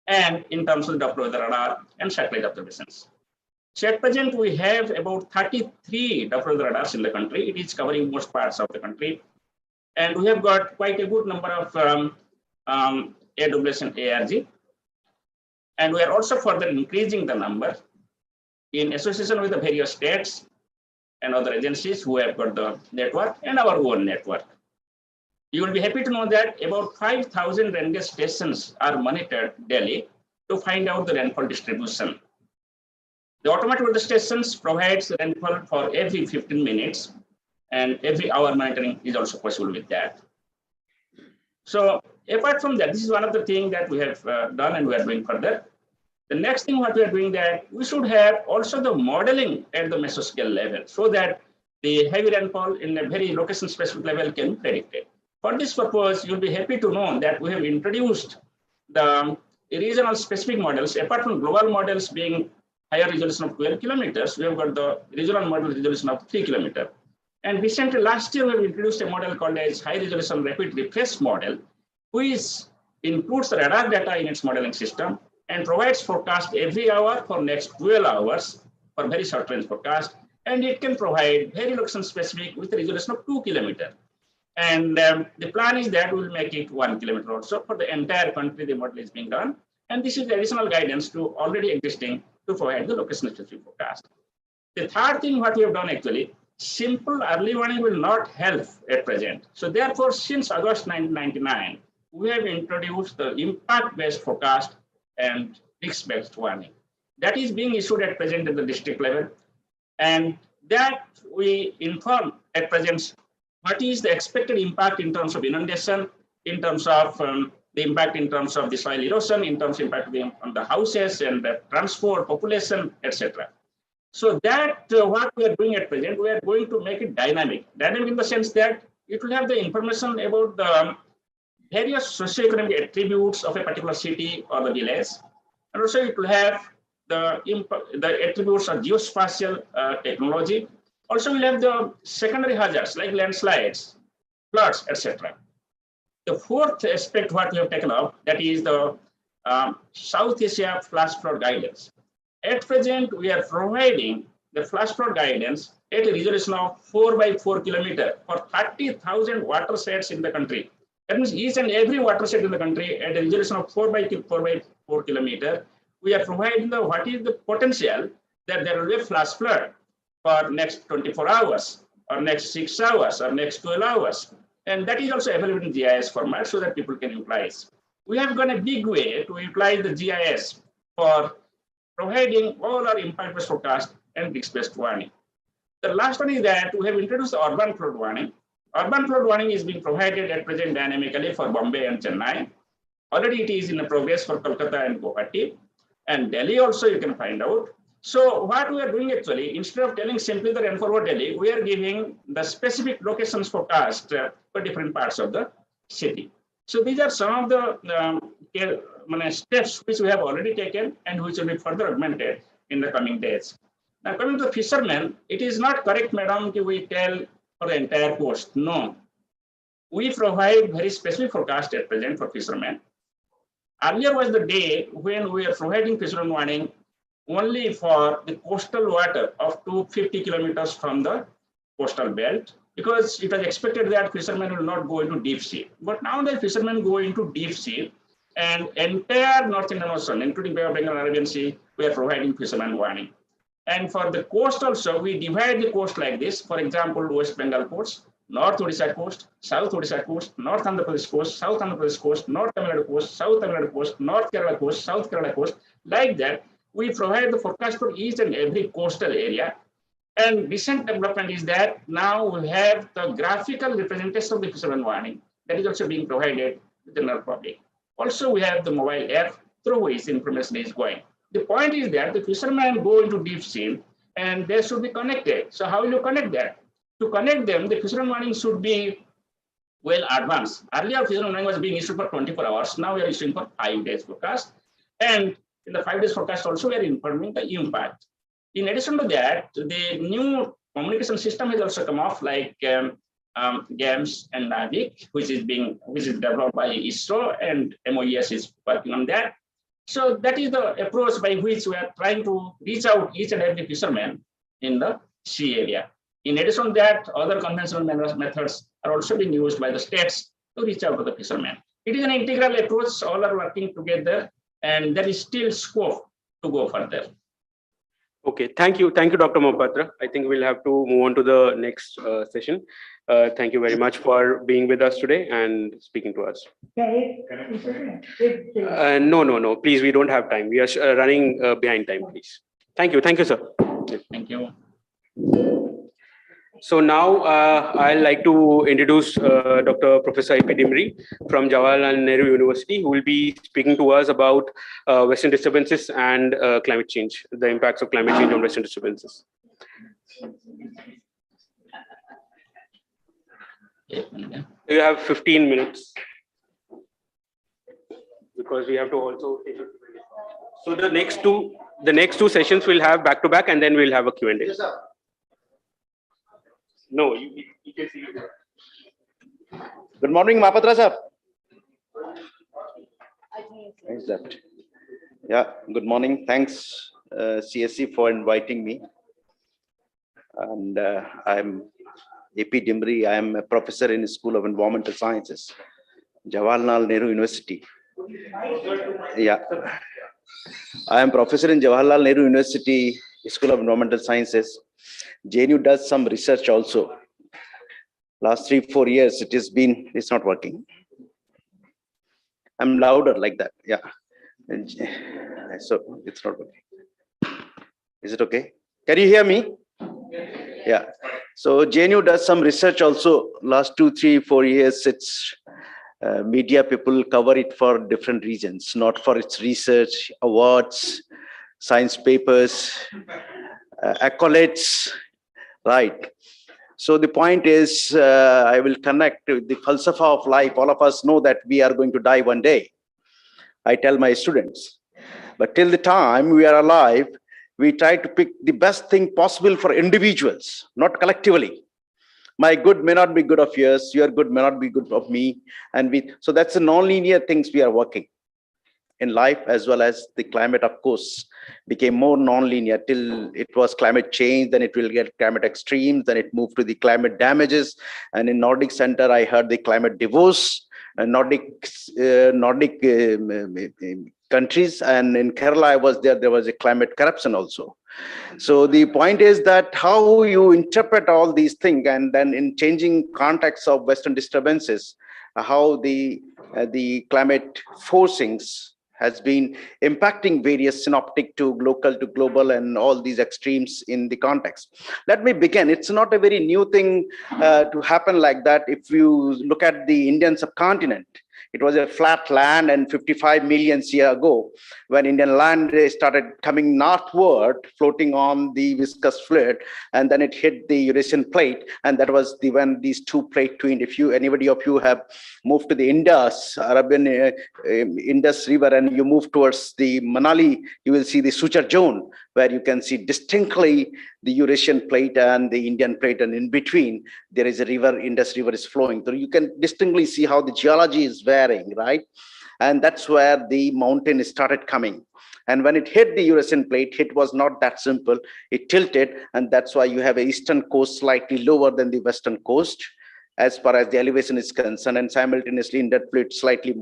C: and in terms of Doppler weather radar and satellite observations. So at present, we have about 33 Doppler weather radars in the country. It is covering most parts of the country. And we have got quite a good number of AWS and ARG. And we are also further increasing the number in association with the various states and other agencies who have got the network and our own network. You will be happy to know that about 5,000 rain gauge stations are monitored daily to find out the rainfall distribution. The automated weather stations provides rainfall for every 15 minutes and every hour monitoring is also possible with that. So apart from that, this is one of the things that we have done and we are doing further. The next thing what we are doing that we should have also the modeling at the mesoscale level so that the heavy rainfall in a very location specific level can be predicted. For this purpose, you'll be happy to know that we have introduced the regional specific models apart from global models being higher resolution of 12 kilometers, we have got the regional model resolution of 3 kilometers. And recently, last year, we have introduced a model called as high resolution rapid refresh model, which includes the radar data in its modeling system and provides forecast every hour for next 12 hours for very short range forecast. And it can provide very location specific with a resolution of 2 kilometers. And the plan is that we'll make it 1 kilometer also for the entire country. The model is being done. And this is the additional guidance to already existing to provide the location specific forecast. The third thing what we have done actually, simple early warning will not help at present. So therefore, since August 1999, we have introduced the impact-based forecast and risk-based warning. That is being issued at present at the district level. And that we inform at present what is the expected impact in terms of inundation, in terms of the impact in terms of the soil erosion, in terms of impact on the houses and the transport, population, etc. So that what we are doing at present, we are going to make it dynamic. Dynamic in the sense that it will have the information about the various socioeconomic attributes of a particular city or the village. And also it will have the attributes of geospatial technology. Also we'll have the secondary hazards like landslides, floods, etc. The fourth aspect what we have taken up, that is the South Asia flash flood guidance. At present, we are providing the flash flood guidance at a resolution of 4 by 4 kilometers for 30,000 watersheds in the country. That means each and every watershed in the country at a resolution of 4 by 4 kilometers, we are providing the what is the potential that there will be a flash flood for next 24 hours or next 6 hours or next 12 hours. And that is also available in GIS format so that people can utilize. We have gone a big way to utilize the GIS for providing all our impact-based forecast and risk-based warning. The last one is that we have introduced the urban flood warning. Urban flood warning is being provided at present dynamically for Bombay and Chennai. Already it is in the progress for Kolkata and Guwahati. And Delhi also you can find out. So what we are doing actually, instead of telling simply the rainfall for Delhi, we are giving the specific locations forecast for different parts of the city. So these are some of the steps which we have already taken and which will be further augmented in the coming days. Now coming to the fishermen, it is not correct, madam, that we tell for the entire coast. No. We provide very specific forecast at present for fishermen. Earlier was the day when we are providing fishermen warning only for the coastal water up to 50 kilometers from the coastal belt, because it was expected that fishermen will not go into deep sea. But now the fishermen go into deep sea, and entire North Indian Ocean, including Bay of Bengal and Arabian Sea, we are providing fishermen warning. And for the coast also, we divide the coast like this. For example, West Bengal coast, North Odisha coast, South Odisha coast, North Andhra Pradesh coast, South Andhra Pradesh coast, North Tamil Nadu coast, South Tamil Nadu coast, North Kerala coast, South Kerala coast. Like that, we provide the forecast for each and every coastal area. And recent development is that now we have the graphical representation of the fisherman warning that is also being provided to the general public. Also, we have the mobile app through which information is going. The point is that the fishermen go into deep sea and they should be connected. So how will you connect that? To connect them, the fisherman warning should be well advanced. Earlier, fisherman warning was being issued for 24 hours. Now we are issuing for 5 days forecast. And in the 5 days forecast also, we are informing the impact. In addition to that, the new communication system has also come off, like GAMS and NAVIC, which is developed by ISRO, and MOES is working on that. So that is the approach by which we are trying to reach out each and every fisherman in the sea area. In addition to that, other conventional methods are also being used by the states to reach out to the fishermen. It is an integral approach, all are working together, and there is still scope to go further.
B: Okay, thank you, Dr. Mohapatra. I think we'll have to move on to the next session. Thank you very much for being with us today and speaking to us. No, please, we don't have time. We are running behind time, please. Thank you, sir.
C: Thank you.
B: So now I'd like to introduce Dr. Professor A.P. Dimri from Jawaharlal Nehru University, who will be speaking to us about Western disturbances and climate change, the impacts of climate change on Western disturbances. You have 15 minutes because we have to also take it. So the next two sessions we'll have back to back, and then we'll have a Q&A.
F: Yes, sir.
B: No, you can see it.
F: Good morning, Mahapatra sir. Thanks, that. Yeah, good morning. Thanks, CSC, for inviting me. And I'm AP Dimri. I am a professor in the School of Environmental Sciences, Jawaharlal Nehru University. Yeah, I am professor in Jawaharlal Nehru University, School of Environmental Sciences. JNU does some research also. Last 3-4 years, it's not working. I'm louder like that. Yeah. So it's not working. Is it okay? Can you hear me? Yeah. So JNU does some research also. Last 2, 3, 4 years, it's media people cover it for different reasons, not for its research, awards, science papers, accolades, right? So the point is, I will connect with the falsafa of life. All of us know that we are going to die one day. I tell my students, but till the time we are alive, we try to pick the best thing possible for individuals, not collectively. My good may not be good of yours, your good may not be good of me. So that's the non-linear things we are working in life, as well as the climate, of course, became more non-linear till it was climate change, then it will get climate extremes, then it moved to the climate damages. And in Nordic Center, I heard the climate divorce, and Nordic countries, and in Kerala, I was there was a climate corruption also. So the point is that how you interpret all these things, and then in changing context of Western disturbances, how the climate forcings has been impacting various synoptic to local to global and all these extremes in the context. Let me begin. It's not a very new thing to happen like that. If you look at the Indian subcontinent, it was a flat land, and 55 million years ago, when Indian land started coming northward, floating on the viscous fluid, and then it hit the Eurasian plate, and that was when these two plates twined. If anybody of you have moved to the Indus, Arabian Indus River, and you move towards the Manali, you will see the suture zone, where you can see distinctly the Eurasian plate and the Indian plate, and in between there is a river, Indus River is flowing. So you can distinctly see how the geology is varying, right? And that's where the mountain started coming. And when it hit the Eurasian plate, it was not that simple. It tilted, and that's why you have an eastern coast slightly lower than the western coast as far as the elevation is concerned, and simultaneously in that plate slightly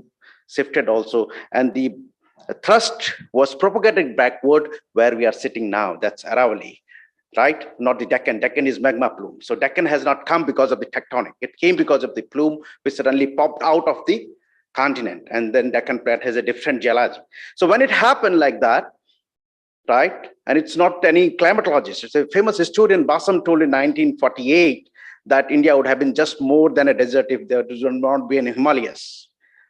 F: shifted also. And the thrust was propagated backward where we are sitting now. That's Aravalli, right? Not the Deccan. Deccan is magma plume. So Deccan has not come because of the tectonic. It came because of the plume which suddenly popped out of the continent. And then Deccan plate has a different geology. So when it happened like that, right? And it's not any climatologist. It's a famous historian, Bassam, told in 1948 that India would have been just more than a desert if there would not be any Himalayas,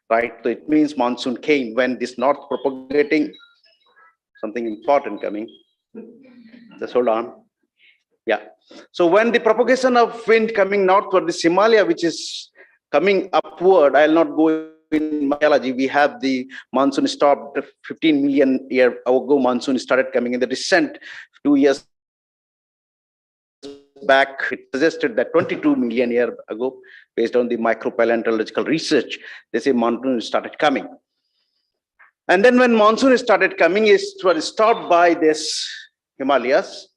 F: right? So it means monsoon came when this north propagating, something important coming. Just hold on. Yeah. So when the propagation of wind coming northward, this Himalaya, which is coming upward, I'll not go in geology. We have the monsoon stopped 15 million years ago. Monsoon started coming in the recent 2 years back. It suggested that 22 million years ago, based on the micropaleontological research, they say monsoon started coming. And then when monsoon started coming, it was stopped by this Himalayas.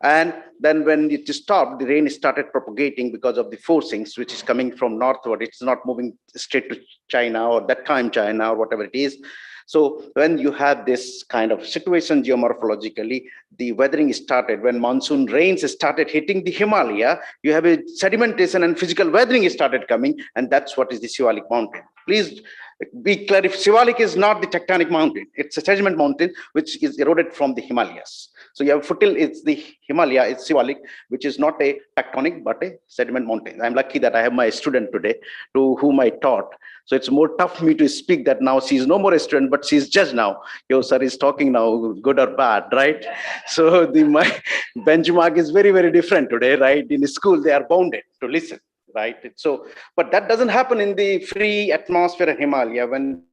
F: And then when it stopped, the rain started propagating because of the forcings, which is coming from northward. It's not moving straight to China or that time China or whatever it is. So when you have this kind of situation geomorphologically, the weathering started. When monsoon rains started hitting the Himalaya, you have a sedimentation and physical weathering started coming, and that's what is the Shivalik mountain. Please be clear, if Shivalik is not the tectonic mountain, it's a sediment mountain which is eroded from the Himalayas. So you have foothill, it's the Himalaya, it's Shivalik, which is not a tectonic but a sediment mountain. I'm lucky that I have my student today to whom I taught. So it's more tough for me to speak that now she's no more a student, but she's judged now. Yo, sir is talking now, good or bad, right? So my benchmark is very, very different today, right? In the school, they are bounded to listen, right? So, but that doesn't happen in the free atmosphere of Himalaya. When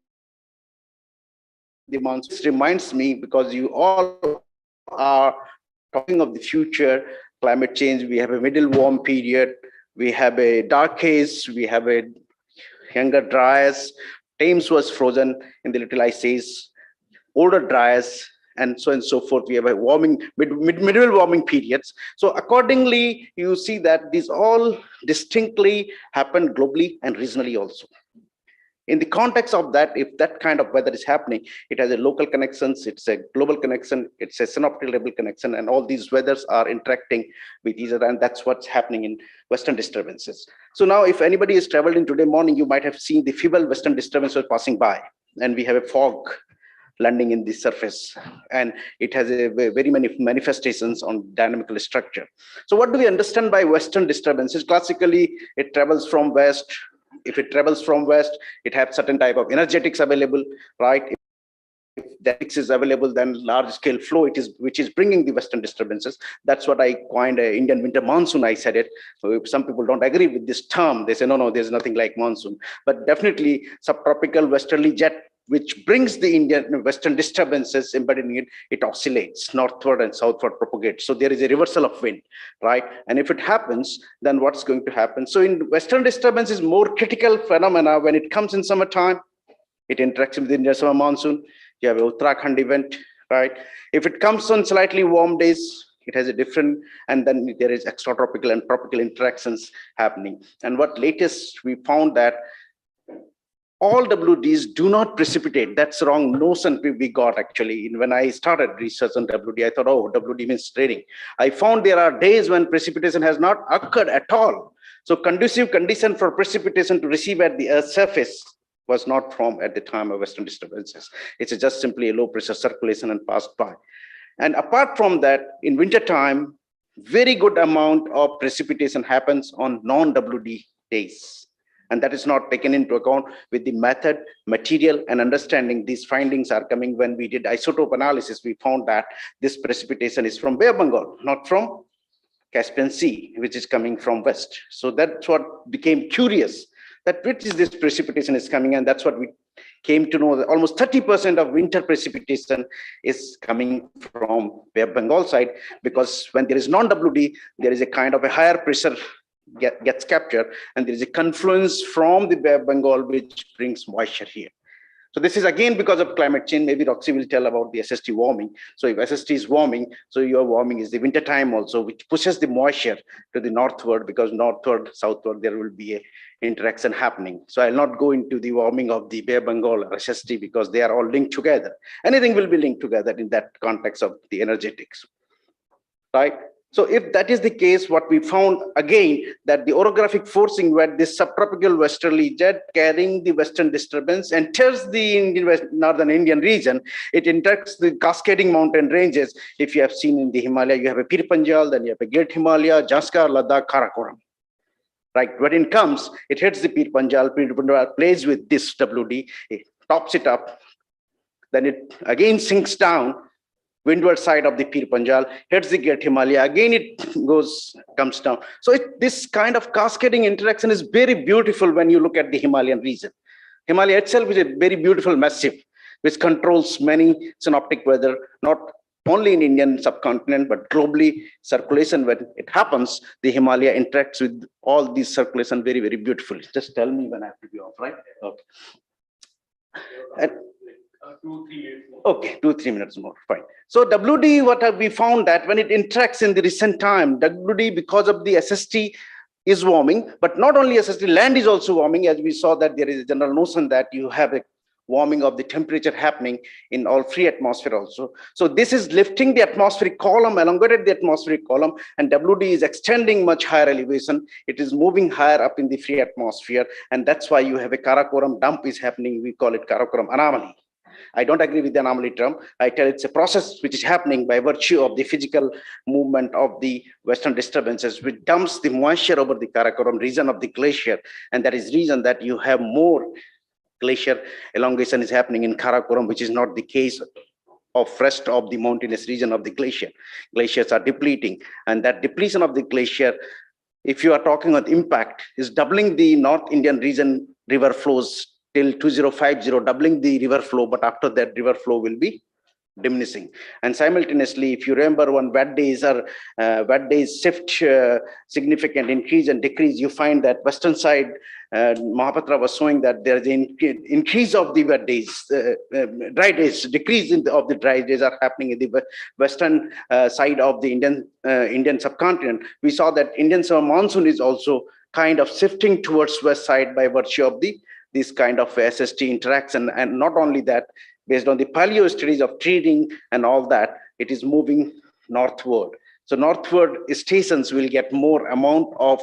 F: the monsoon. This reminds me, because you all are talking of the future, climate change, we have a middle warm period, we have a dark haze, we have a younger dryas, Thames was frozen in the Little Ice Age, older dryas, and so on and so forth. We have a warming, middle warming periods. So accordingly, you see that these all distinctly happen globally and regionally also. In the context of that, if that kind of weather is happening, it has a local connections, it's a global connection, it's a synoptic level connection, and all these weathers are interacting with each other, and that's what's happening in Western disturbances. So now, if anybody has traveled in today morning, you might have seen the feeble Western disturbance was passing by, and we have a fog landing in the surface, and it has a very many manifestations on dynamical structure. So what do we understand by Western disturbances? Classically, it travels from west. If it travels from west, it has certain type of energetics available, right? If that is available, then large scale flow it is, which is bringing the Western disturbances. That's what I coined a Indian winter monsoon. I said it. So if some people don't agree with this term, they say no, there's nothing like monsoon. But definitely subtropical westerly jet, which brings the Indian Western disturbances embedded in it, it oscillates northward and southward, propagates. So there is a reversal of wind, right? And if it happens, then what's going to happen? So in Western disturbance is more critical phenomena when it comes in summertime, it interacts with the Indian summer monsoon. You have a Uttarakhand event, right? If it comes on slightly warm days, it has a different, and then there is extratropical and tropical interactions happening. And what latest we found that all WDs do not precipitate. That's the wrong notion we got actually. When I started research on WD, I thought, oh, WD means trading. I found there are days when precipitation has not occurred at all. So conducive condition for precipitation to receive at the Earth's surface was not formed at the time of Western disturbances. It's just simply a low pressure circulation and passed by. And apart from that, in winter time, very good amount of precipitation happens on non-WD days. And that is not taken into account with the method, material, and understanding. These findings are coming when we did isotope analysis. We found that this precipitation is from Bay of Bengal, not from Caspian Sea, which is coming from west. So that's what became curious, that which is this precipitation is coming, and that's what we came to know, that almost 30% of winter precipitation is coming from Bay of Bengal side, because when there is non-WD, there is a kind of a higher pressure gets captured, and there is a confluence from the Bay of Bengal which brings moisture here. So this is again because of climate change. Maybe Roxy will tell about the SST warming. So if SST is warming, so your warming is the winter time also, which pushes the moisture to the northward, because northward, southward, there will be a interaction happening. So I'll not go into the warming of the Bay of Bengal or SST because they are all linked together. Anything will be linked together in that context of the energetics, right? So if that is the case, what we found again, that the orographic forcing where this subtropical westerly jet carrying the Western disturbance enters the northern Indian region, it interacts the cascading mountain ranges. If you have seen in the Himalaya, you have a Pir Panjal, then you have a Great Himalaya, Janskar, Ladakh, Karakoram. Right, when it comes, it hits the Pir Panjal plays with this WD, it tops it up, then it again sinks down, windward side of the Pir Panjal, hits the Great Himalaya, again it comes down. So this kind of cascading interaction is very beautiful when you look at the Himalayan region. Himalaya itself is a very beautiful massif, which controls many synoptic weather, not only in Indian subcontinent, but globally circulation. When it happens, the Himalaya interacts with all these circulation very, very beautifully. Just tell me when I have to be off, right? Okay. And,
B: 2-3 minutes more.
F: Okay, 2-3 minutes more, fine. So WD, what have we found that when it interacts in the recent time, WD, because of the SST, is warming, but not only SST, land is also warming, as we saw that there is a general notion that you have a warming of the temperature happening in all free atmosphere also. So this is lifting the atmospheric column, elongated the atmospheric column, and WD is extending much higher elevation. It is moving higher up in the free atmosphere, and that's why you have a Karakoram dump is happening. We call it Karakoram Anomaly. I don't agree with the anomaly term. I tell it's a process which is happening by virtue of the physical movement of the Western disturbances, which dumps the moisture over the Karakoram region of the glacier. And that is reason that you have more glacier elongation is happening in Karakoram, which is not the case of rest of the mountainous region of the glacier. Glaciers are depleting, and that depletion of the glacier, if you are talking on impact, is doubling the North Indian region river flows till 2050, doubling the river flow, but after that river flow will be diminishing. And simultaneously, if you remember, when wet days shift significant increase and decrease, you find that western side, Mahapatra was showing that there is an increase of the wet days, dry days, decrease of the dry days are happening in the western side of the Indian subcontinent. We saw that Indian summer monsoon is also kind of shifting towards west side by virtue of this kind of SST interaction. And not only that, based on the paleo studies of treating and all that, it is moving northward. So northward stations will get more amount of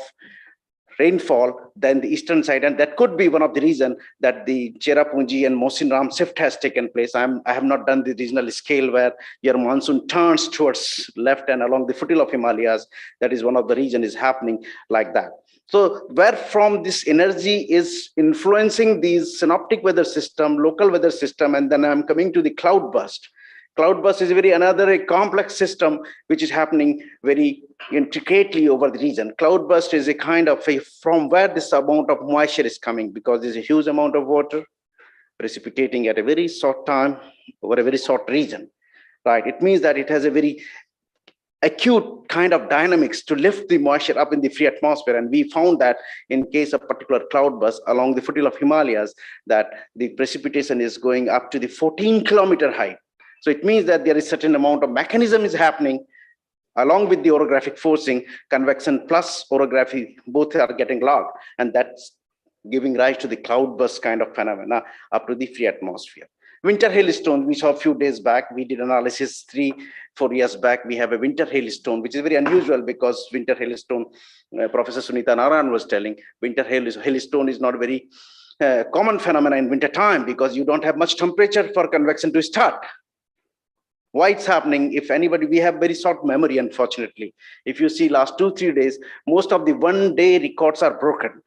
F: rainfall than the eastern side, and that could be one of the reasons that the Cherrapunji and Mosinram shift has taken place. I have not done the regional scale where your monsoon turns towards left and along the foothills of Himalayas. That is one of the reasons is happening like that. So where from this energy is influencing these synoptic weather system, local weather system, and then I'm coming to the cloud burst. Cloud burst is another complex system which is happening very intricately over the region. Cloud burst is a kind of from where this amount of moisture is coming, because there's a huge amount of water precipitating at a very short time over a very short region, right? It means that it has a very acute kind of dynamics to lift the moisture up in the free atmosphere. And we found that in case of particular cloud burst along the foothills of Himalayas, that the precipitation is going up to the 14-kilometer height. So it means that there is certain amount of mechanism is happening along with the orographic forcing, convection plus orography, both are getting locked. And that's giving rise to the cloud burst kind of phenomena up to the free atmosphere. Winter hailstone, we saw a few days back. We did analysis 3-4 years back. We have a winter hailstone, which is very unusual because winter hailstone, Professor Sunita Narayan was telling, winter hailstone is not a very common phenomenon in winter time because you don't have much temperature for convection to start. Why it's happening? If anybody, we have very short memory, unfortunately. If you see last 2-3 days, most of the one-day records are broken.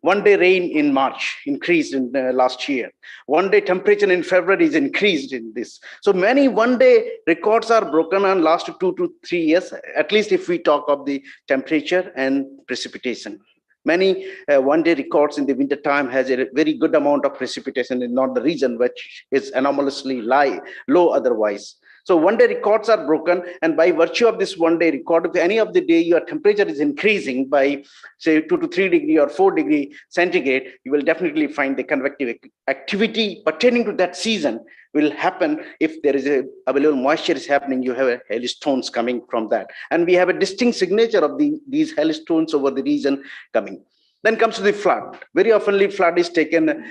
F: One-day rain in March increased in last year. One-day temperature in February is increased in this. So many one-day records are broken in last 2 to 3 years, at least if we talk of the temperature and precipitation. Many one-day records in the winter time has a very good amount of precipitation in not the region, which is anomalously low otherwise. So one-day records are broken, and by virtue of this one-day record, if any of the day your temperature is increasing by say 2 to 3 degree or 4 degree centigrade, you will definitely find the convective activity pertaining to that season will happen. If there is a available moisture is happening, you have hailstones coming from that. And we have a distinct signature of these hailstones over the region coming. Then comes to the flood. Very often flood is taken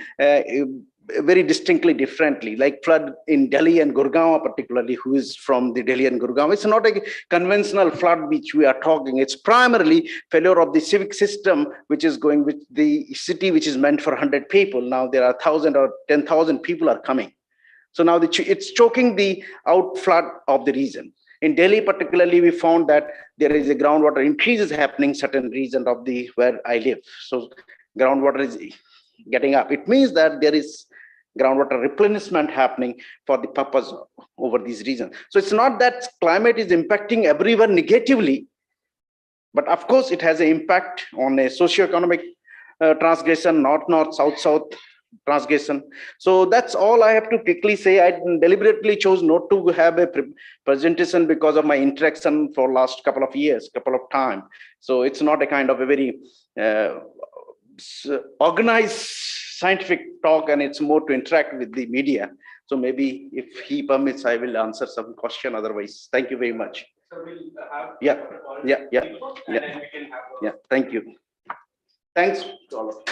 F: very distinctly differently, like flood in Delhi and Gurgaon, particularly, who is from the Delhi and Gurgaon. It's not a conventional flood which we are talking. It's primarily failure of the civic system, which is going with the city, which is meant for 100 people. Now there are 1,000 or 10,000 people are coming. So now it's choking the out flood of the region. In Delhi, particularly, we found that there is a groundwater increase is happening certain region of where I live. So groundwater is getting up. It means that there is groundwater replenishment happening for the purpose over these regions. So it's not that climate is impacting everyone negatively, but of course it has an impact on a socioeconomic transgression, north-north, south-south transgression. So that's all I have to quickly say. I deliberately chose not to have a presentation because of my interaction for last couple of years, couple of time. So it's not a kind of a very organized scientific talk, and it's more to interact with the media. So maybe if he permits, I will answer some question. Otherwise, thank you very much.
B: So we'll have
F: yeah. Thank you. Thanks to all of you.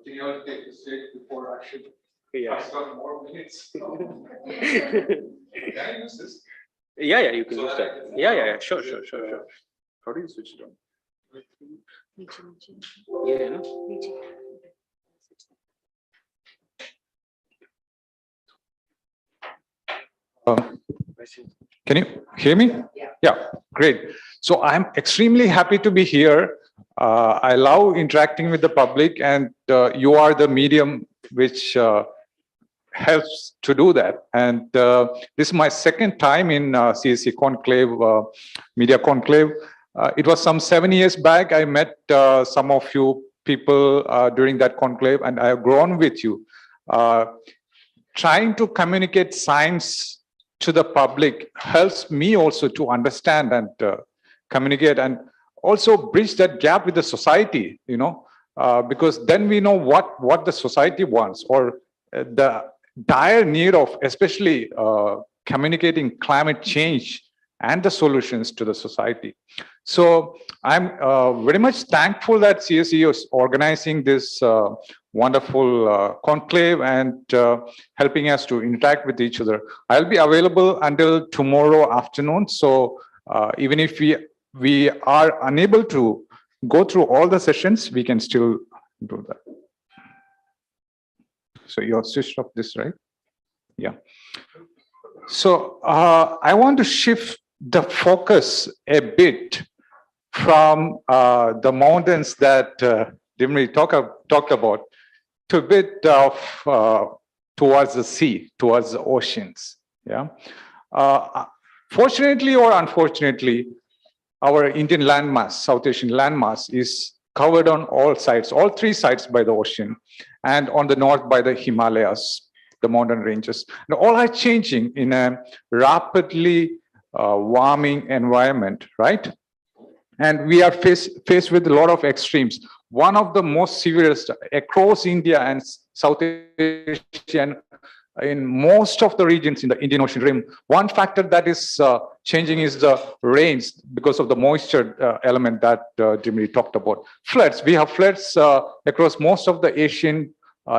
G: Do you want to take the stage before I should?
B: Yeah.
G: I've got more minutes. Can I use this?
B: Yeah, you can use that. Yeah, sure.
G: How do you switch it on?
B: Yeah, no?
G: Can you hear me? Yeah, great. So I'm extremely happy to be here. I love interacting with the public, and you are the medium which helps to do that. And this is my second time in CSE Conclave, Media Conclave. It was some 7 years back. I met some of you people during that conclave, and I have grown with you. Trying to communicate science to the public helps me also to understand and communicate, and also bridge that gap with the society, because then we know what the society wants, or the dire need of especially communicating climate change and the solutions to the society. So I'm very much thankful that CSE is organizing this wonderful conclave and helping us to interact with each other. I'll be available until tomorrow afternoon. So even if we are unable to go through all the sessions, we can still do that. So you're switched off this, right? Yeah. So I want to shift the focus a bit from the mountains that Dimri talked about to a bit of towards the sea, towards the oceans. Yeah. Fortunately or unfortunately, our Indian landmass, South Asian landmass, is covered on all sides, all three sides by the ocean, and on the north by the Himalayas, the mountain ranges. And all are changing in a rapidly warming environment, right? And we are faced with a lot of extremes. One of the most severest across India and South Asia, and in most of the regions in the Indian Ocean Rim, one factor that is changing is the rains because of the moisture element that Jimmy talked about. Floods, we have floods across most of the Asian,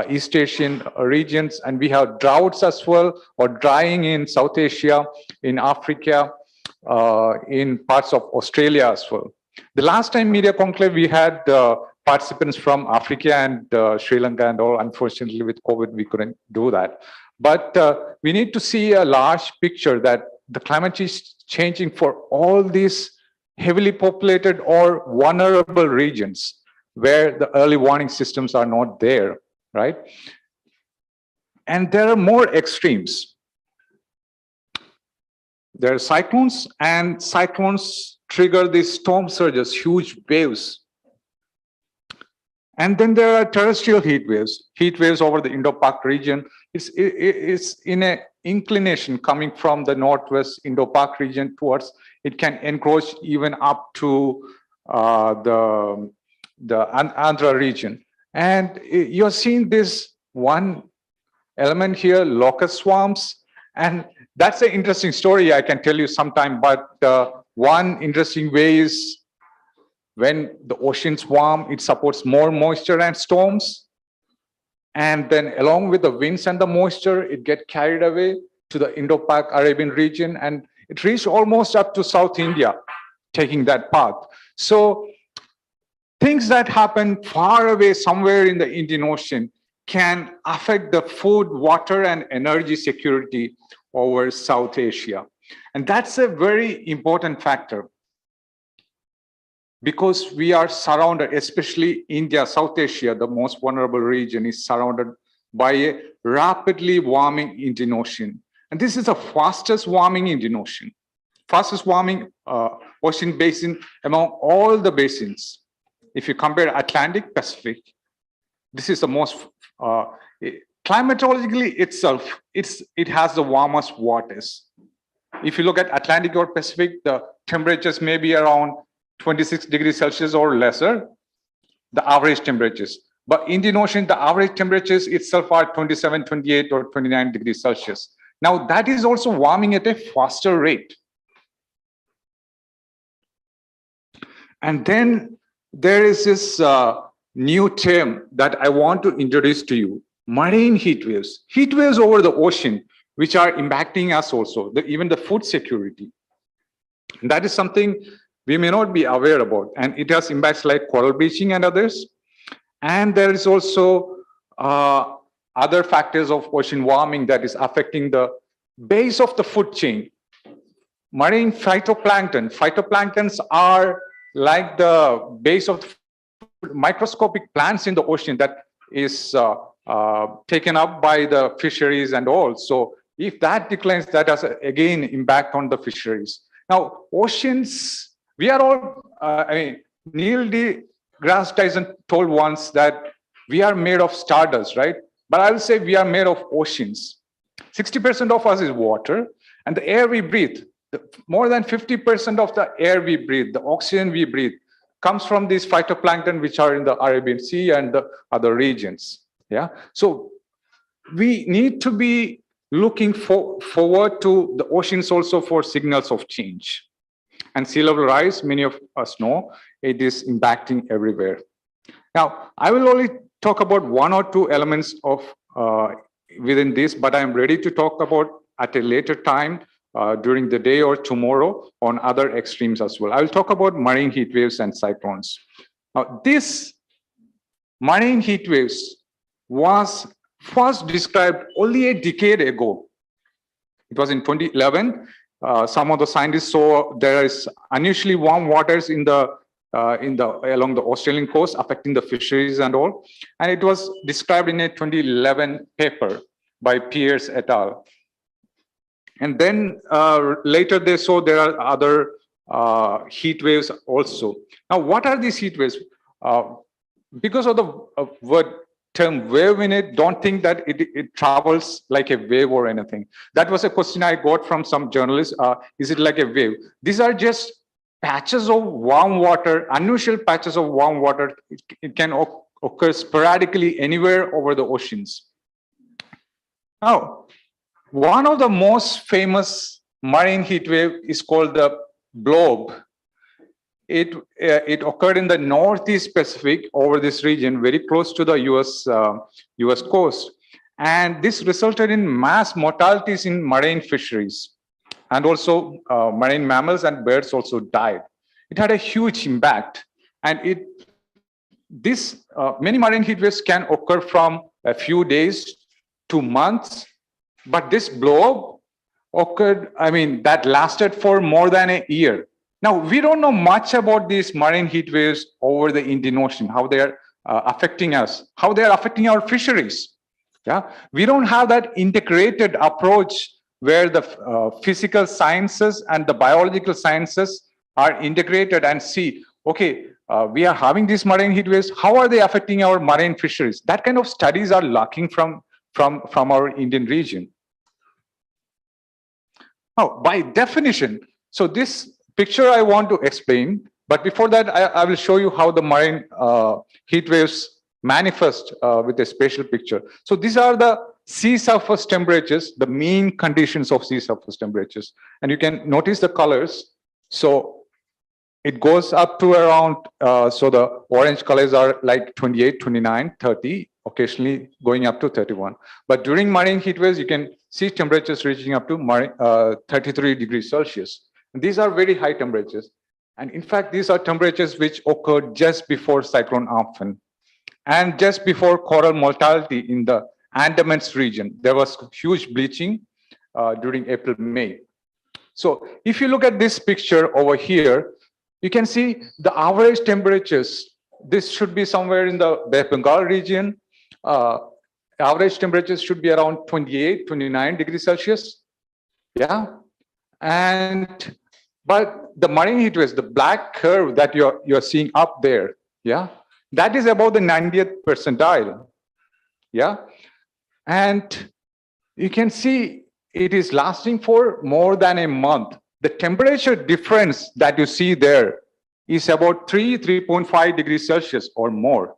G: East Asian regions, and we have droughts as well, or drying in South Asia, in Africa, in parts of Australia as well. The last time Media Conclave, we had participants from Africa and Sri Lanka and all. Unfortunately, with COVID, we couldn't do that. But we need to see a large picture that the climate is changing for all these heavily populated or vulnerable regions where the early warning systems are not there, right? And there are more extremes. There are cyclones, and cyclones trigger these storm surges, huge waves. And then there are terrestrial heat waves over the Indo-Pak region. It's in an inclination coming from the northwest Indo-Pak region towards, it can encroach even up to the Andhra region. And you're seeing this one element here, locust swarms. And that's an interesting story I can tell you sometime, but one interesting way is when the oceans warm, it supports more moisture and storms. And then along with the winds and the moisture, it gets carried away to the Indo-Pak Arabian region, and it reached almost up to South India, taking that path. So things that happen far away somewhere in the Indian Ocean can affect the food, water, and energy security over South Asia. And that's a very important factor, because we are surrounded, especially India, South Asia, the most vulnerable region, is surrounded by a rapidly warming Indian Ocean. And this is the fastest warming Indian Ocean, fastest warming ocean basin among all the basins. If you compare Atlantic, Pacific, this is the most, climatologically itself, it has the warmest waters. If you look at Atlantic or Pacific, the temperatures may be around 26 degrees Celsius or lesser, the average temperatures. But Indian Ocean, the average temperatures itself are 27, 28, or 29 degrees Celsius. Now, that is also warming at a faster rate. And then there is this new term that I want to introduce to you, marine heat waves. Heat waves over the ocean, which are impacting us also, even the food security. And that is something we may not be aware about, and it has impacts like coral bleaching and others. And there is also other factors of ocean warming that is affecting the base of the food chain. Marine phytoplankton. Phytoplanktons are like the base of the microscopic plants in the ocean that is taken up by the fisheries and all. So if that declines, that has again impact on the fisheries. Now, oceans, we are all, I mean, Neil deGrasse Tyson told once that we are made of stardust, right? But I will say we are made of oceans. 60% of us is water, and the air we breathe, more than 50% of the air we breathe, the oxygen we breathe, comes from these phytoplankton which are in the Arabian Sea and the other regions. Yeah, so we need to be looking forward to the oceans also for signals of change. And sea level rise, many of us know, it is impacting everywhere. Now, I will only talk about one or two elements of within this, but I'm ready to talk about at a later time during the day or tomorrow on other extremes as well. I will talk about marine heat waves and cyclones. Now, this marine heat waves was first described only a decade ago. It was in 2011. Some of the scientists saw there is unusually warm waters in the along the Australian coast affecting the fisheries and all. And it was described in a 2011 paper by Pierce et al. And then later they saw there are other heat waves also. Now, what are these heat waves? Because of the word term wave in it, don't think that it travels like a wave or anything. That was a question I got from some journalists. Is it like a wave? These are just patches of warm water, unusual patches of warm water. It can occur sporadically anywhere over the oceans. Now, one of the most famous marine heat wave is called the blob. It occurred in the Northeast Pacific over this region, very close to the US coast. And this resulted in mass mortalities in marine fisheries. And also marine mammals and birds also died. It had a huge impact. And many marine heat waves can occur from a few days to months. But this blow occurred, I mean, that lasted for more than a year. Now, we don't know much about these marine heat waves over the Indian Ocean, how they are affecting us, how they are affecting our fisheries. Yeah, we don't have that integrated approach where the physical sciences and the biological sciences are integrated and see, okay, we are having these marine heat waves, how are they affecting our marine fisheries? That kind of studies are lacking from our Indian region. Now, by definition, so this picture I want to explain, but before that, I will show you how the marine heat waves manifest with a spatial picture. So these are the sea surface temperatures, the mean conditions of sea surface temperatures. And you can notice the colors. So it goes up to around, so the orange colors are like 28, 29, 30, occasionally going up to 31. But during marine heat waves, you can see temperatures reaching up to 33 degrees Celsius. And these are very high temperatures. And in fact, these are temperatures which occurred just before Cyclone Amphan and just before coral mortality in the Andamans region. There was huge bleaching during April, May. So if you look at this picture over here, you can see the average temperatures. This should be somewhere in the Bay of Bengal region. Average temperatures should be around 28, 29 degrees Celsius. Yeah. But the marine heat waves, the black curve that you're seeing up there, yeah, that is about the 90th percentile. Yeah. And you can see it is lasting for more than a month. The temperature difference that you see there is about 3.5 degrees Celsius or more.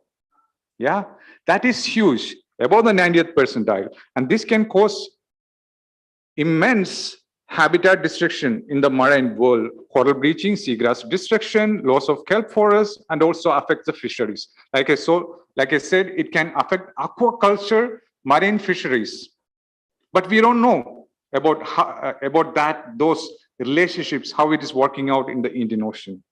G: Yeah, that is huge, above the 90th percentile. And this can cause immense habitat destruction in the marine world, coral bleaching, seagrass destruction, loss of kelp forests, and also affects the fisheries. Like I said, it can affect aquaculture, marine fisheries. But we don't know about those relationships, how it is working out in the Indian Ocean.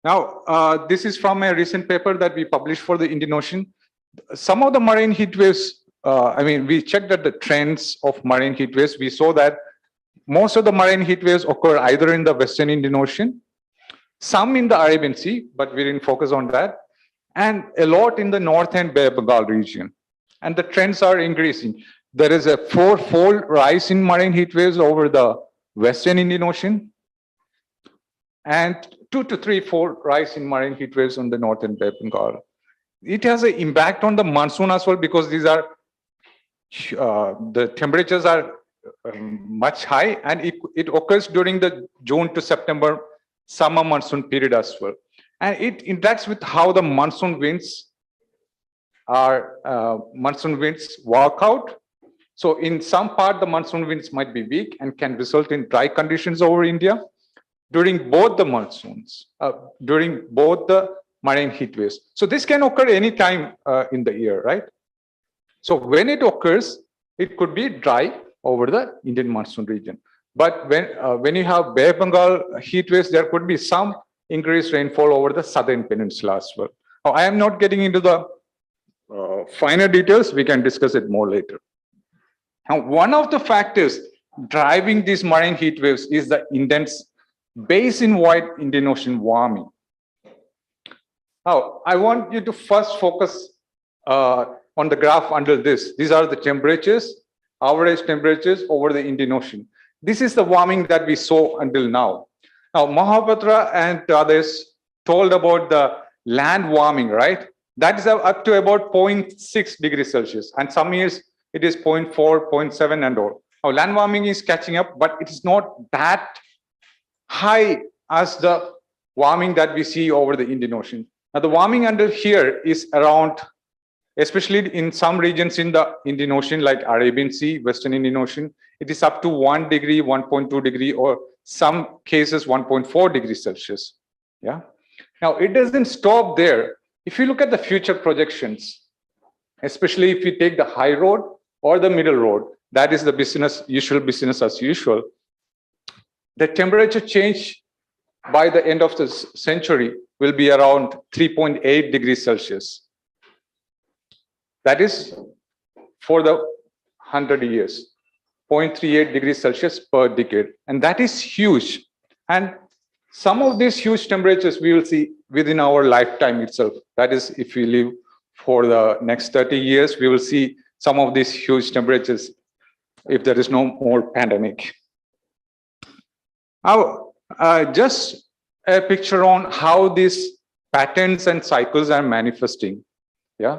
G: Now, this is from a recent paper that we published for the Indian Ocean. Some of the marine heat waves, I mean, we checked at the trends of marine heat waves. We saw that most of the marine heat waves occur either in the Western Indian Ocean, some in the Arabian Sea, but we didn't focus on that. and a lot in the North and Bay of Bengal region. And the trends are increasing. There is a four-fold rise in marine heat waves over the Western Indian Ocean, and 2 to 3-fold rise in marine heat waves on the Northern Bay of Bengal. It has an impact on the monsoon as well, because these are the temperatures are much high, and it occurs during the June to September summer monsoon period as well. And it interacts with how the monsoon winds work out. So in some part, the monsoon winds might be weak and can result in dry conditions over India during both the monsoons, during both the marine heat waves. So this can occur any time in the year, right? So when it occurs, it could be dry over the Indian monsoon region. But when you have Bay of Bengal heat waves, there could be some increased rainfall over the southern peninsula as well. Now, I am not getting into the finer details. We can discuss it more later. Now, one of the factors driving these marine heat waves is the intense basin-wide Indian Ocean warming. Now, I want you to first focus on the graph under this. These are the temperatures, average temperatures over the Indian Ocean. This is the warming that we saw until now. Now, Mahapatra and others told about the land warming, right? That is up to about 0.6 degrees Celsius. And some years it is 0.4, 0.7 and all. Now, land warming is catching up, but it is not that high as the warming that we see over the Indian Ocean. Now, the warming under here is around, especially in some regions in the Indian Ocean, like Arabian Sea, Western Indian Ocean, it is up to 1 degree, 1.2 degree, or some cases 1.4 degrees Celsius. Yeah. Now, it doesn't stop there. If you look at the future projections, especially if you take the high road or the middle road, that is the business as usual, the temperature change by the end of the century will be around 3.8 degrees Celsius. That is for the 100 years, 0.38 degrees Celsius per decade. And that is huge. And some of these huge temperatures we will see within our lifetime itself. That is, if we live for the next 30 years, we will see some of these huge temperatures if there is no more pandemic. Now, just a picture on how these patterns and cycles are manifesting. Yeah.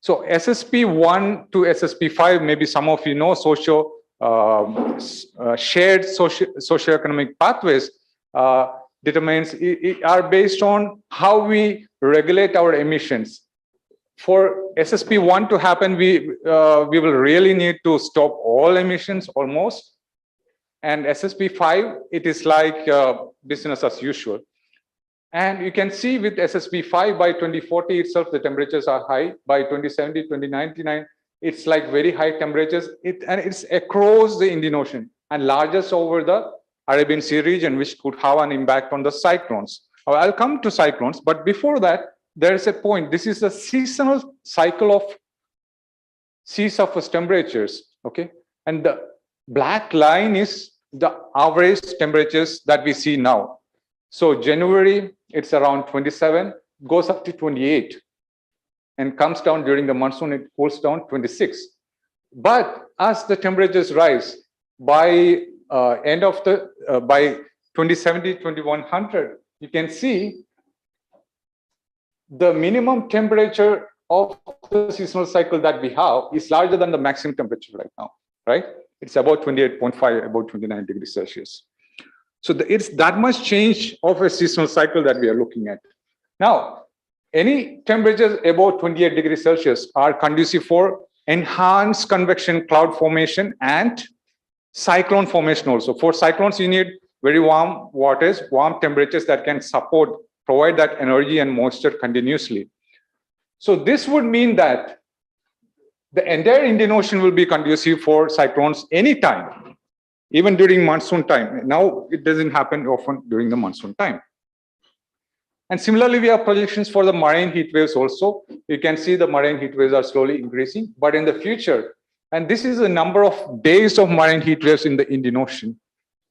G: So SSP1 to SSP5, maybe some of you know, shared socioeconomic pathways are based on how we regulate our emissions. For SSP1 to happen, we will really need to stop all emissions almost. And SSP5, it is like business as usual. And you can see with SSP5 by 2040 itself, the temperatures are high. By 2070, 2099, it's like very high temperatures. And it's across the Indian Ocean and largest over the Arabian Sea region, which could have an impact on the cyclones. I'll come to cyclones, but before that, there is a point. This is a seasonal cycle of sea surface temperatures, okay? And the black line is the average temperatures that we see now. So January, it's around 27, goes up to 28, and comes down during the monsoon, it cools down 26. But as the temperatures rise, by end of the, by 2070, 2100, you can see the minimum temperature of the seasonal cycle that we have is larger than the maximum temperature right now, right? It's about 28.5, about 29 degrees Celsius. So it's that much change of a seasonal cycle that we are looking at. Now, any temperatures above 28 degrees Celsius are conducive for enhanced convection cloud formation and cyclone formation also. For cyclones, you need very warm waters, warm temperatures that can provide that energy and moisture continuously. So this would mean that the entire Indian Ocean will be conducive for cyclones anytime, even during monsoon time. Now, it doesn't happen often during the monsoon time. And similarly, we have projections for the marine heat waves also. You can see the marine heat waves are slowly increasing, but in the future, and this is the number of days of marine heat waves in the Indian Ocean.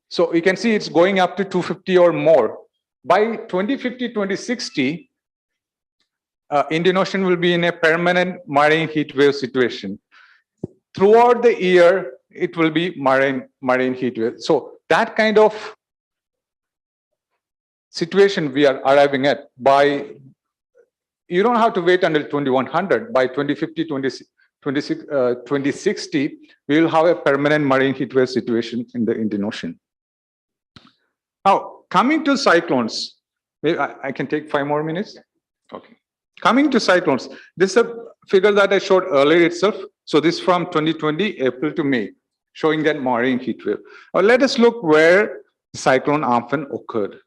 G: So you can see it's going up to 250 or more. By 2050, 2060, Indian Ocean will be in a permanent marine heat wave situation. Throughout the year, it will be marine heat wave. So that kind of situation we are arriving at by, you don't have to wait until 2100. By 2050, 2060, we will have a permanent marine heat wave situation in the Indian Ocean. Now, coming to cyclones, maybe I can take 5 more minutes. Okay. Coming to cyclones, this is a figure that I showed earlier itself. So this from 2020, April to May, showing that marine heat wave. Now let us look where Cyclone Amphan occurred,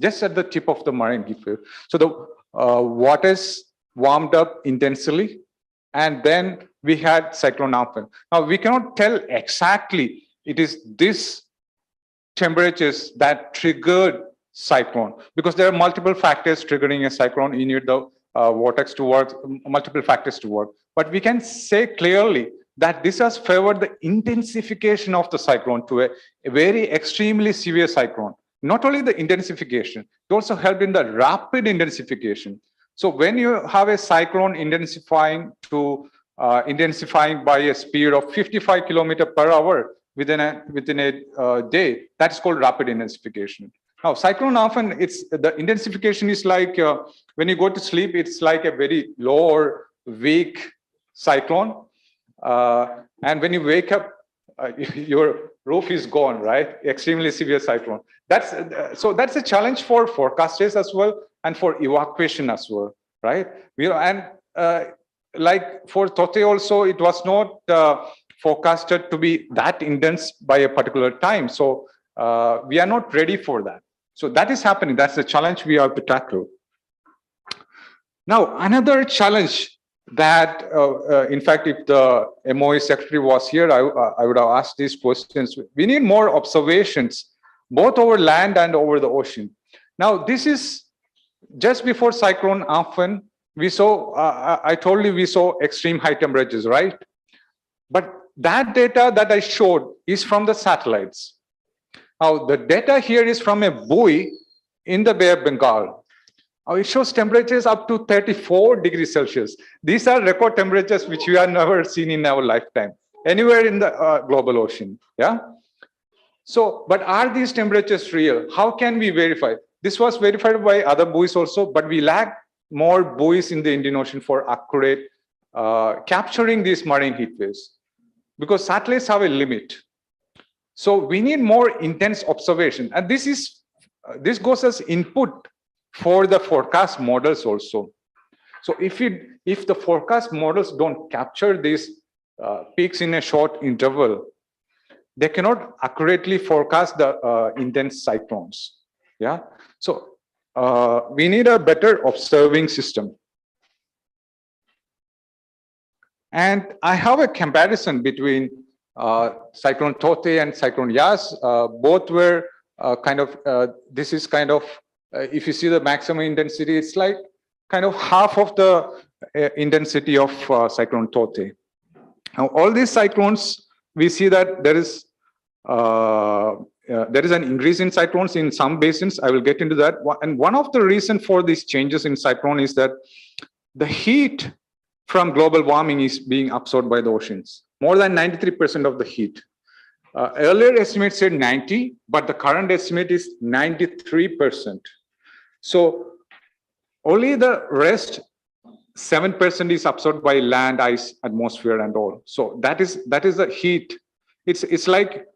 G: just at the tip of the marine heat wave. So the waters warmed up intensely, and then we had Cyclone Amphan. Now we cannot tell exactly it is this temperatures that triggered cyclone, because there are multiple factors triggering a cyclone. You need the vortex to work, multiple factors to work. But we can say clearly that this has favored the intensification of the cyclone to a very extremely severe cyclone. Not only the intensification, it also helped in the rapid intensification. So when you have a cyclone intensifying by a speed of 55 kilometers per hour within a day, that's called rapid intensification. Now, Cyclone Amphan, the intensification is like when you go to sleep, it's like a very low or weak cyclone, and when you wake up, your roof is gone, right? Extremely severe cyclone. That's a challenge for forecasters as well, and for evacuation as well, right? Like for Tote also, it was not forecasted to be that intense by a particular time. So we are not ready for that. So that is happening. That's the challenge we have to tackle. Now, another challenge that, in fact, if the MOE secretary was here, I would have asked these questions. We need more observations, both over land and over the ocean. Now, this is just before Cyclone Amphan. We saw, I told you, we saw extreme high temperatures, right? But that data that I showed is from the satellites. Now, the data here is from a buoy in the Bay of Bengal. Now, it shows temperatures up to 34 degrees Celsius. These are record temperatures which we have never seen in our lifetime, anywhere in the global ocean. Yeah. So, but are these temperatures real? How can we verify? This was verified by other buoys also, but we lack more buoys in the Indian Ocean for accurate capturing these marine heat waves, because satellites have a limit. So we need more intense observation, and this goes as input for the forecast models also. So if the forecast models don't capture these peaks in a short interval, they cannot accurately forecast the intense cyclones. Yeah. So we need a better observing system. And I have a comparison between Cyclone Tote and Cyclone Yas. Both were this is kind of, if you see the maximum intensity, it's like kind of half of the intensity of Cyclone Tote. Now, all these cyclones, we see that there is an increase in cyclones in some basins. I will get into that. And one of the reasons for these changes in cyclone is that the heat from global warming is being absorbed by the oceans. More than 93% of the heat. Earlier estimates said 90, but the current estimate is 93%. So only the rest 7% is absorbed by land, ice, atmosphere, and all. So that is the heat. It's like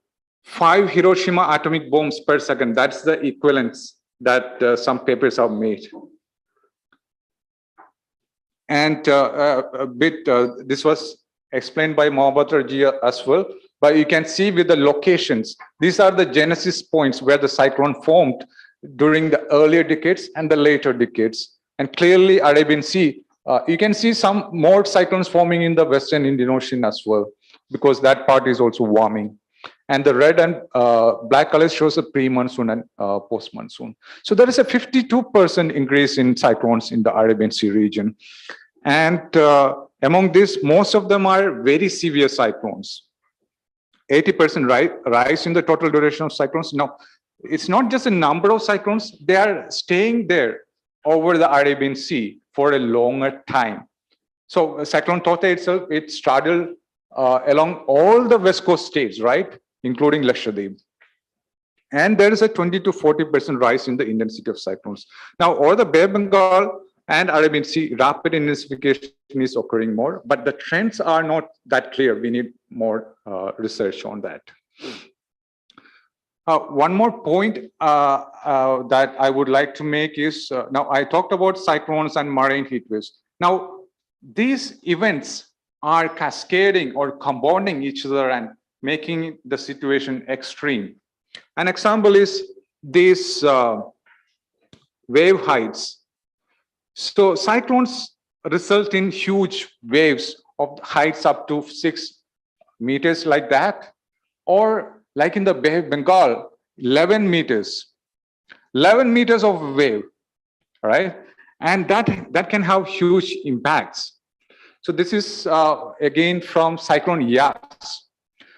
G: 5 Hiroshima atomic bombs per second. That's the equivalence that some papers have made. And this was explained by Mohabbatar-ji as well, but you can see with the locations, these are the genesis points where the cyclone formed during the earlier decades and the later decades. And clearly Arabian Sea, you can see some more cyclones forming in the Western Indian Ocean as well, because that part is also warming. And the red and black colors shows the pre-monsoon and post-monsoon. So there is a 52% increase in cyclones in the Arabian Sea region. And among these, most of them are very severe cyclones. 80% rise in the total duration of cyclones. Now, it's not just a number of cyclones, they are staying there over the Arabian Sea for a longer time. So Cyclone Tote itself, it straddled along all the West Coast states, right, including Lakshadweep. And there is a 20 to 40% rise in the intensity of cyclones. Now, over the Bay of Bengal and Arabian Sea, rapid intensification is occurring more, but the trends are not that clear. We need more research on that. One more point that I would like to make is, now I talked about cyclones and marine heat waves. Now, these events are cascading or compounding each other and making the situation extreme. An example is these wave heights. So cyclones result in huge waves of heights up to 6 meters like that, or like in the Bay of Bengal, 11 meters. 11 meters of wave, right? And that can have huge impacts. So this is again from Cyclone Yas.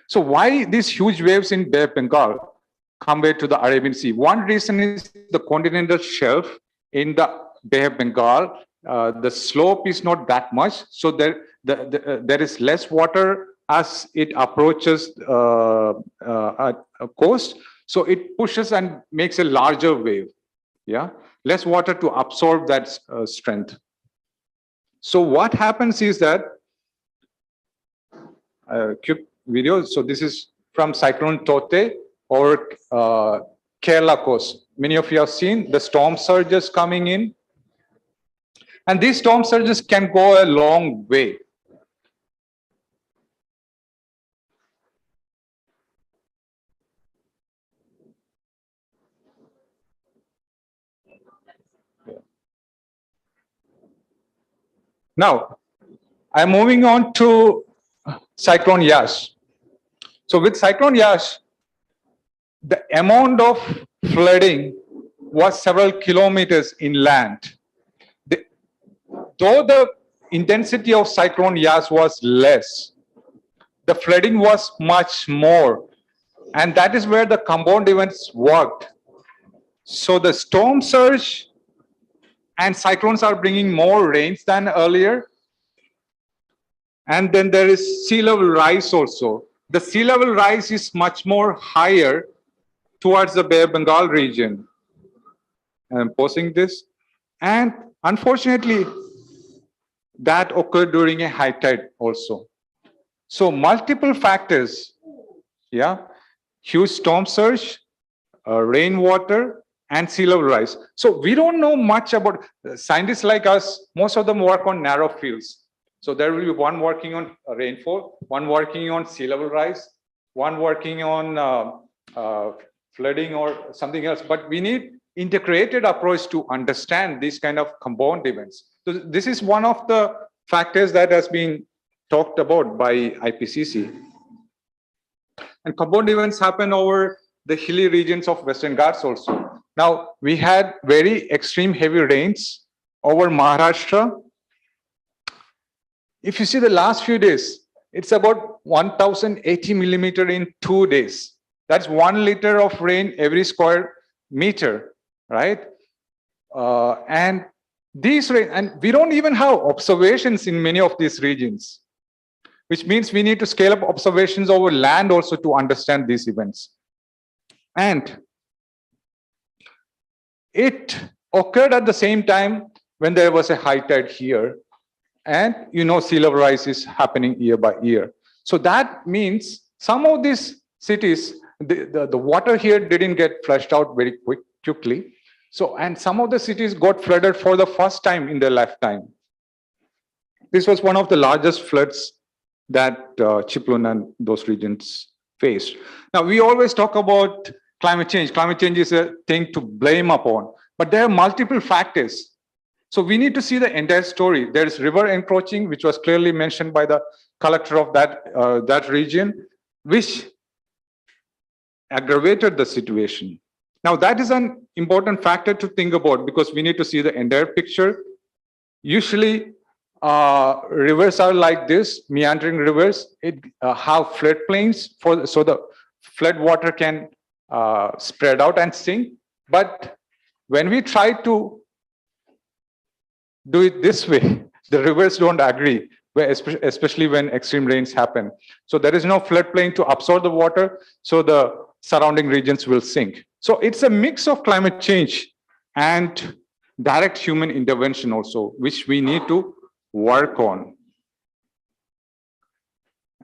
G: So why these huge waves in Bay of Bengal compared to the Arabian Sea? One reason is the continental shelf in the Bay of Bengal. The slope is not that much, so there is less water as it approaches a coast. So it pushes and makes a larger wave. Yeah, less water to absorb that strength. So what happens is that quick video. So this is from Cyclone Tote or Kerala coast. Many of you have seen the storm surges coming in. And these storm surges can go a long way. Now, I'm moving on to Cyclone Yash. So with Cyclone Yash, the amount of flooding was several kilometers inland. Though the intensity of Cyclone Yash was less, the flooding was much more. And that is where the compound events worked. So the storm surge and cyclones are bringing more rains than earlier. And then there is sea level rise also. The sea level rise is much more higher towards the Bay of Bengal region. I'm posing this. And unfortunately, that occurred during a high tide also. So multiple factors, yeah, huge storm surge, rainwater, and sea level rise. So we don't know much about scientists like us. Most of them work on narrow fields. So there will be one working on rainfall, one working on sea level rise, one working on flooding or something else. But we need integrated approach to understand these kind of compound events. So this is one of the factors that has been talked about by IPCC. And compound events happen over the hilly regions of Western Ghats also. Now, we had very extreme heavy rains over Maharashtra. If you see the last few days, it's about 1,080 millimeter in 2 days. That's 1 liter of rain every square meter, right? And these rain, and we don't even have observations in many of these regions, which means we need to scale up observations over land also to understand these events. And it occurred at the same time when there was a high tide here. And you know, sea level rise is happening year by year. So that means some of these cities, the water here didn't get flushed out very quickly. So, and some of the cities got flooded for the first time in their lifetime. This was one of the largest floods that Chiplun and those regions faced. Now, we always talk about climate change. Climate change is a thing to blame upon, but there are multiple factors. So we need to see the entire story. There is river encroaching, which was clearly mentioned by the collector of that region, which aggravated the situation. Now, that is an important factor to think about because we need to see the entire picture. Usually, rivers are like this, meandering rivers. It have floodplains, so the flood water can spread out and sink. But when we try to do it this way, the rivers don't agree, especially when extreme rains happen. So there is no floodplain to absorb the water, so the surrounding regions will sink. So it's a mix of climate change and direct human intervention also, which we need to work on.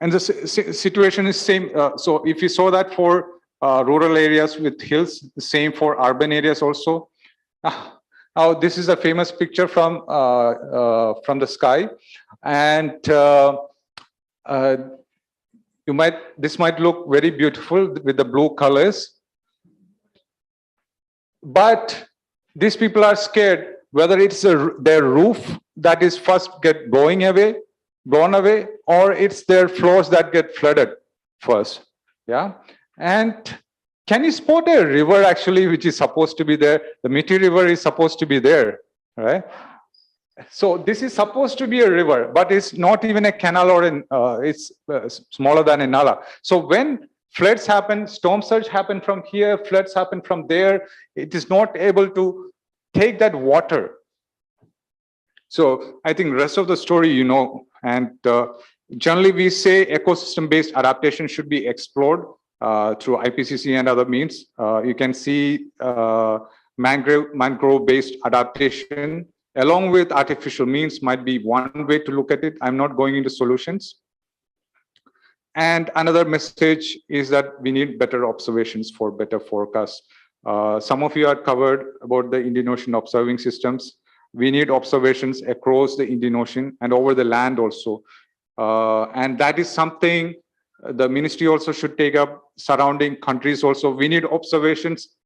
G: And the situation is same. So if you saw that for rural areas with hills, the same for urban areas also. Now this is a famous picture from the sky, and this might look very beautiful with the blue colors, but these people are scared whether it's their roof that is first blown away, or it's their floors that get flooded first. Yeah. And can you spot a river actually which is supposed to be there? The Miti River is supposed to be there, right? So this is supposed to be a river, but it's not even a canal, or it's smaller than a nala. So when floods happen, storm surge happen from here, floods happen from there, it is not able to take that water. So I think rest of the story, you know, and generally we say ecosystem-based adaptation should be explored through IPCC and other means. You can see mangrove-based adaptation along with artificial means might be one way to look at it. I'm not going into solutions. And another message is that we need better observations for better forecasts. Some of you are covered about the Indian Ocean observing systems. We need observations across the Indian Ocean and over the land also. And that is something the ministry also should take up, surrounding countries also. We need observations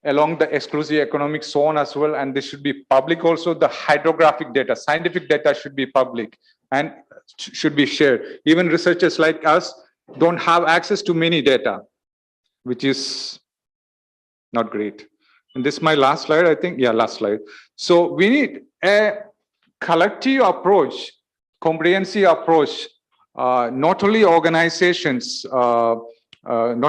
G: along the exclusive economic zone as well, and this should be public also. The hydrographic data, scientific data should be public and should be shared. Even researchers like us don't have access to many data, which is not great. And this is my last slide, I think. Yeah, last slide. So we need a collective approach, comprehensive approach, not only organizations, not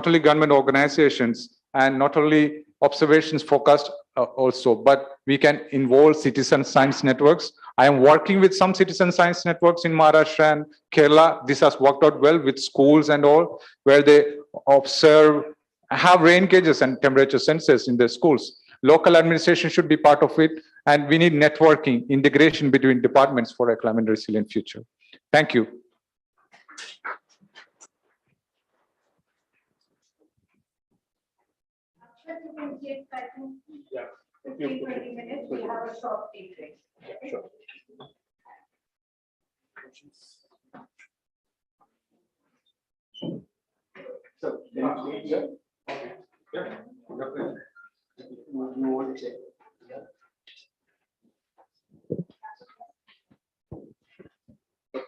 G: only government organizations, and not only observations focused also, but we can involve citizen science networks. I am working with some citizen science networks in Maharashtra and Kerala. This has worked out well with schools and all, where they observe, have rain gauges and temperature sensors in their schools. Local administration should be part of it, and we need networking, integration between departments for a climate resilient future. Thank you.
A: Yeah. 15-20 minutes, we'll have a short tea break.
B: Yeah, sure. So, yeah.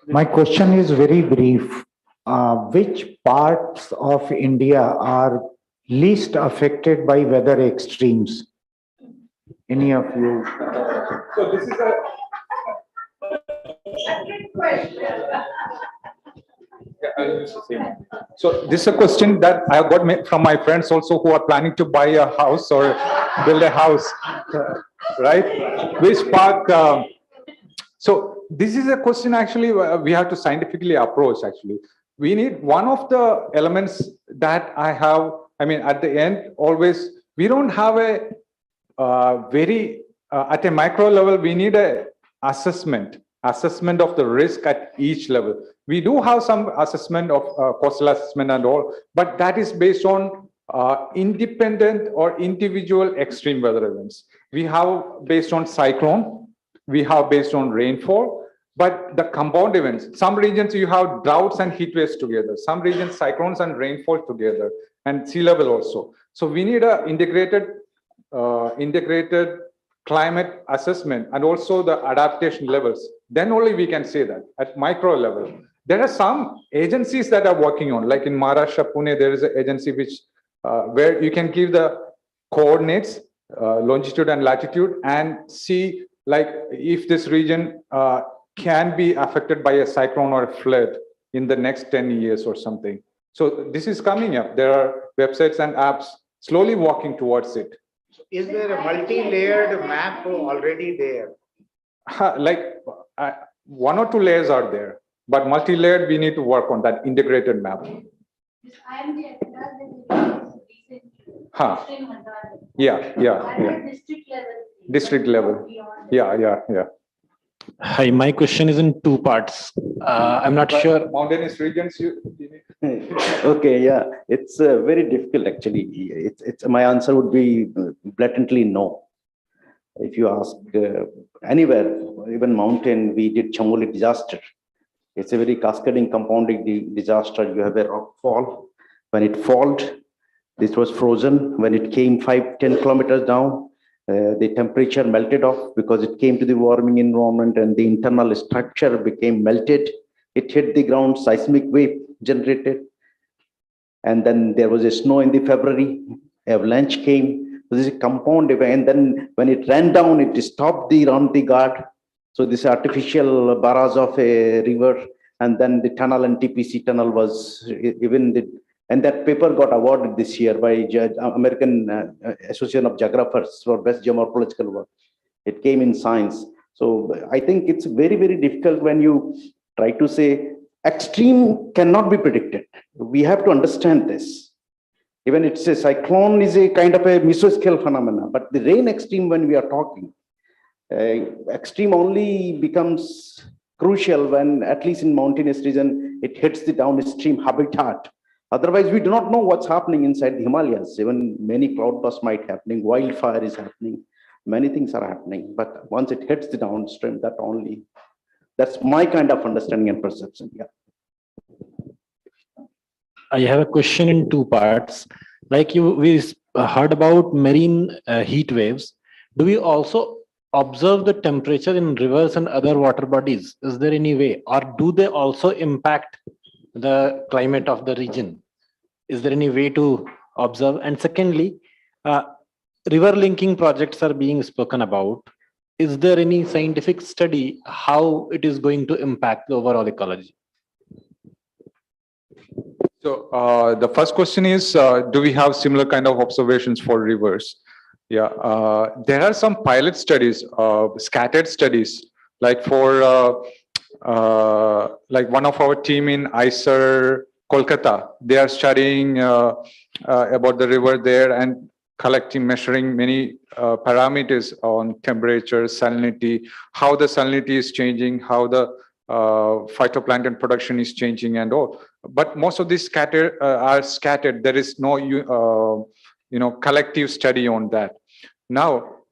H: My question is very brief. Which parts of India are least affected by weather extremes? Any of you?
G: So this is a
A: question.
G: Yeah, I'll use the same. So this is a question that I have got from my friends also who are planning to buy a house or build a house, right? Which part? So this is a question actually we have to scientifically approach actually. We need one of the elements that I have, I mean, at the end, always, we don't have a at a micro level, we need a assessment of the risk at each level. We do have some assessment of coastal assessment and all, but that is based on independent or individual extreme weather events. We have based on cyclone, we have based on rainfall, but the compound events, some regions you have droughts and heat waves together, some regions cyclones and rainfall together, and sea level also. So we need a integrated climate assessment and also the adaptation levels. Then only we can say that at micro level. There are some agencies that are working on, like in Maharashtra, Pune, there is an agency which where you can give the coordinates, longitude and latitude, and see like if this region can be affected by a cyclone or a flood in the next 10 years or something. So this is coming up. There are websites and apps slowly walking towards it.
H: Is there a multi-layered map already there?
G: Like one or two layers are there, but multi-layered, we need to work on that integrated map. Huh. Yeah. District level. Yeah.
I: Hi, my question is in two parts. I'm not sure.
G: Mountainous regions,
F: Okay, yeah, it's very difficult actually. It's my answer would be blatantly no. If you ask anywhere, even mountain, we did Chamoli disaster. It's a very cascading, compounding disaster. You have a rock fall. When it falled, this was frozen. When it came 5-10 kilometers down, the temperature melted off because it came to the warming environment and the internal structure became melted. It hit the ground, seismic wave generated. And then there was a snow in the February, avalanche came. So this is a compound event. And then when it ran down, it stopped around the guard. So this artificial barrage of a river, and then the tunnel and TPC tunnel was even and that paper got awarded this year by American Association of Geographers for best geomorphological work. It came in Science. So I think it's very, very difficult when you try to say extreme cannot be predicted. We have to understand this. Even it's a cyclone is a kind of a mesoscale phenomena, but the rain extreme when we are talking, extreme only becomes crucial when, at least in mountainous region, it hits the downstream habitat. Otherwise, we do not know what's happening inside the Himalayas. Even many cloudbursts might happening, wildfire is happening, many things are happening. But once it hits the downstream, that's my kind of understanding and perception. Yeah.
I: I have a question in two parts. Like we heard about marine heat waves. Do we also observe the temperature in rivers and other water bodies? Is there any way, or do they also impact the climate of the region? Is there any way to observe? And secondly, river linking projects are being spoken about. Is there any scientific study how it is going to impact the overall ecology?
G: So the first question is, do we have similar kind of observations for rivers? Yeah, there are some pilot studies, scattered studies, like for like one of our team in ICER, Kolkata, they are studying about the river there and measuring many parameters on temperature, salinity, how the salinity is changing, how the phytoplankton production is changing and all. But most of these are scattered. There is no collective study on that. Now,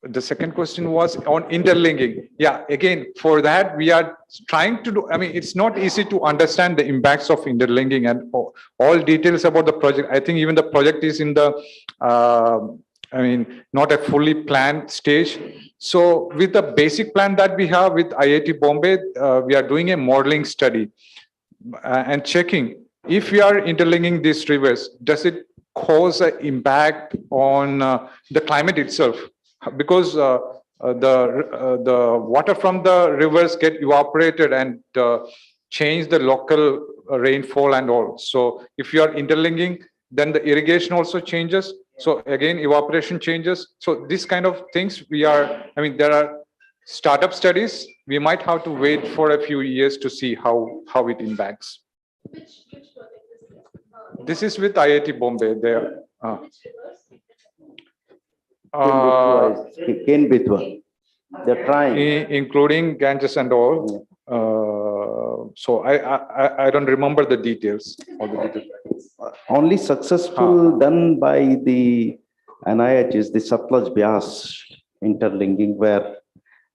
G: the second question was on interlinking. Yeah, again, for that, we are trying to do, I mean, it's not easy to understand the impacts of interlinking and all details about the project. I think even the project is in the, not a fully planned stage. So with the basic plan that we have with IIT Bombay, we are doing a modeling study and checking if we are interlinking these rivers, does it cause an impact on the climate itself? Because the water from the rivers get evaporated and change the local rainfall and all. So if you are interlinking, then the irrigation also changes. So again, evaporation changes. So this kind of things there are startup studies. We might have to wait for a few years to see how it impacts.
J: Which project is this?
G: This is with IIT Bombay. There.
F: They're trying,
G: including Ganges and all. So I don't remember the details. All the details.
F: Only successful done by the NIH is the Satluj Bias interlinking, where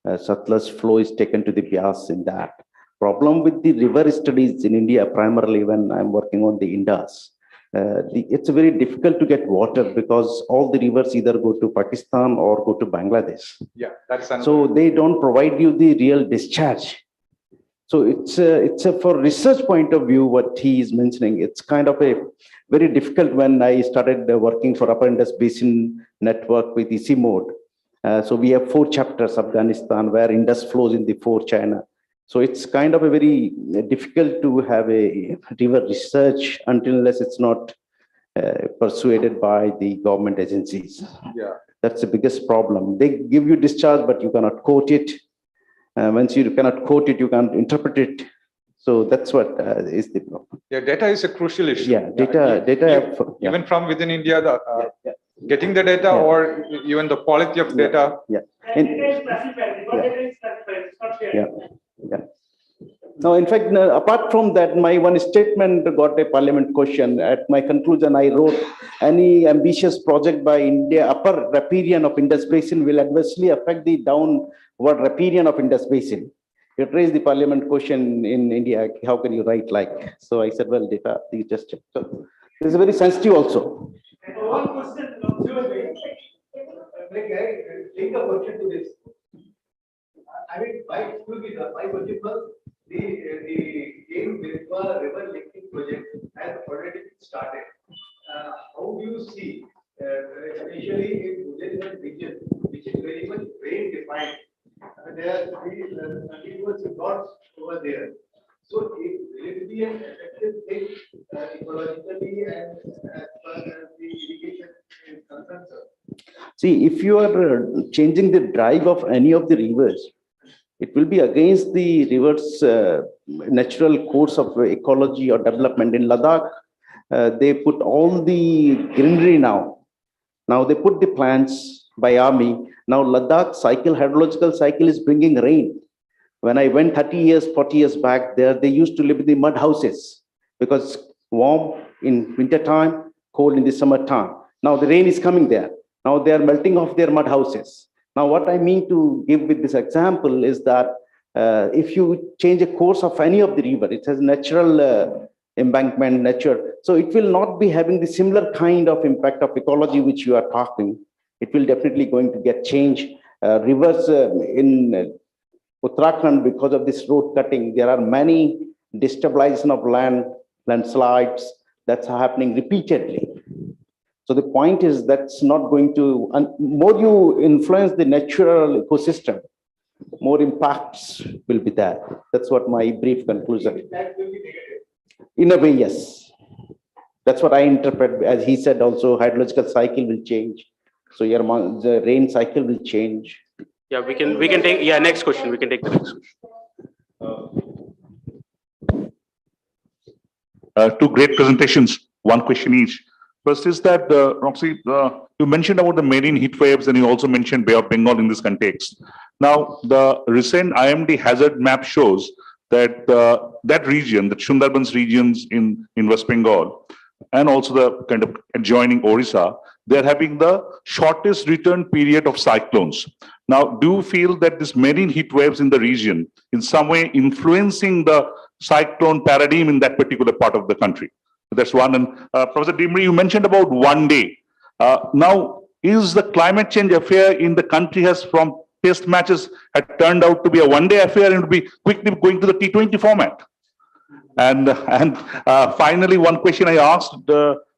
F: Satluj flow is taken to the Bias in that. Problem with the river studies in India, primarily when I'm working on the Indus, it's very difficult to get water because all the rivers either go to Pakistan or go to Bangladesh.
G: Yeah, that's
F: so they don't provide you the real discharge. So it's a for research point of view, what he is mentioning, it's kind of a very difficult when I started working for Upper Indus Basin Network with EC mode. So we have 4 chapters, Afghanistan, where Indus flows in the 4 China. So it's kind of a very difficult to have a river research until unless it's not persuaded by the government agencies.
G: Yeah,
F: That's the biggest problem. They give you discharge, but you cannot quote it. Once you cannot quote it, you can't interpret it. So that's what is the problem.
G: Yeah, data is a crucial issue.
F: Yeah, data.
G: Even from within India, getting the data or even the quality of data.
F: Now, in fact, apart from that, my one statement got a parliament question. At my conclusion, I wrote, any ambitious project by India, upper riparian of Indus Basin will adversely affect the downward riparian of Indus Basin. It raised the parliament question in India, how can you write like? So I said, well, data, you just check. So this is very sensitive also.
K: One question, take a question to this. I mean, why it will be done? Why possible? The game river linking project has already been started. How do you see, especially in Budelwar region, which is very much rain defined? There are continuous dots over there. So will it be an effective thing ecologically and as far as the irrigation is concerned, sir?
F: See, if you are changing the drive of any of the rivers, it will be against the river's natural course of ecology or development. In Ladakh, they put all the greenery now. Now they put the plants by army. Now Ladakh hydrological cycle is bringing rain. When I went 30 years, 40 years back there, they used to live in the mud houses because warm in winter time, cold in the summertime. Now the rain is coming there. Now they are melting off their mud houses. Now, what I mean to give with this example is that if you change a course of any of the river, it has natural embankment, nature. So it will not be having the similar kind of impact of ecology which you are talking. It will definitely going to get change. Rivers in Uttarakhand, because of this road cutting, there are many destabilization of landslides that's happening repeatedly. So the point is that's not going to, more you influence the natural ecosystem, more impacts will be there. That's what my brief conclusion.
K: That will be negative.
F: In a way, yes. That's what I interpret. As he said also, hydrological cycle will change. So the rain cycle will change.
B: Yeah, we can take, next question. We can take the next question.
L: Two great presentations, one question each. First is that, Roxy, you mentioned about the marine heat waves and you also mentioned Bay of Bengal in this context. Now, the recent IMD hazard map shows that that region, the Sundarbans regions in West Bengal, and also the kind of adjoining Orissa, they're having the shortest return period of cyclones. Now, do you feel that this marine heat waves in the region in some way influencing the cyclone paradigm in that particular part of the country? That's one. And Professor Dimri, you mentioned about 1 day. Now, is the climate change affair in the country has from test matches had turned out to be a 1-day affair and will be quickly going to the T20 format? And finally, one question I asked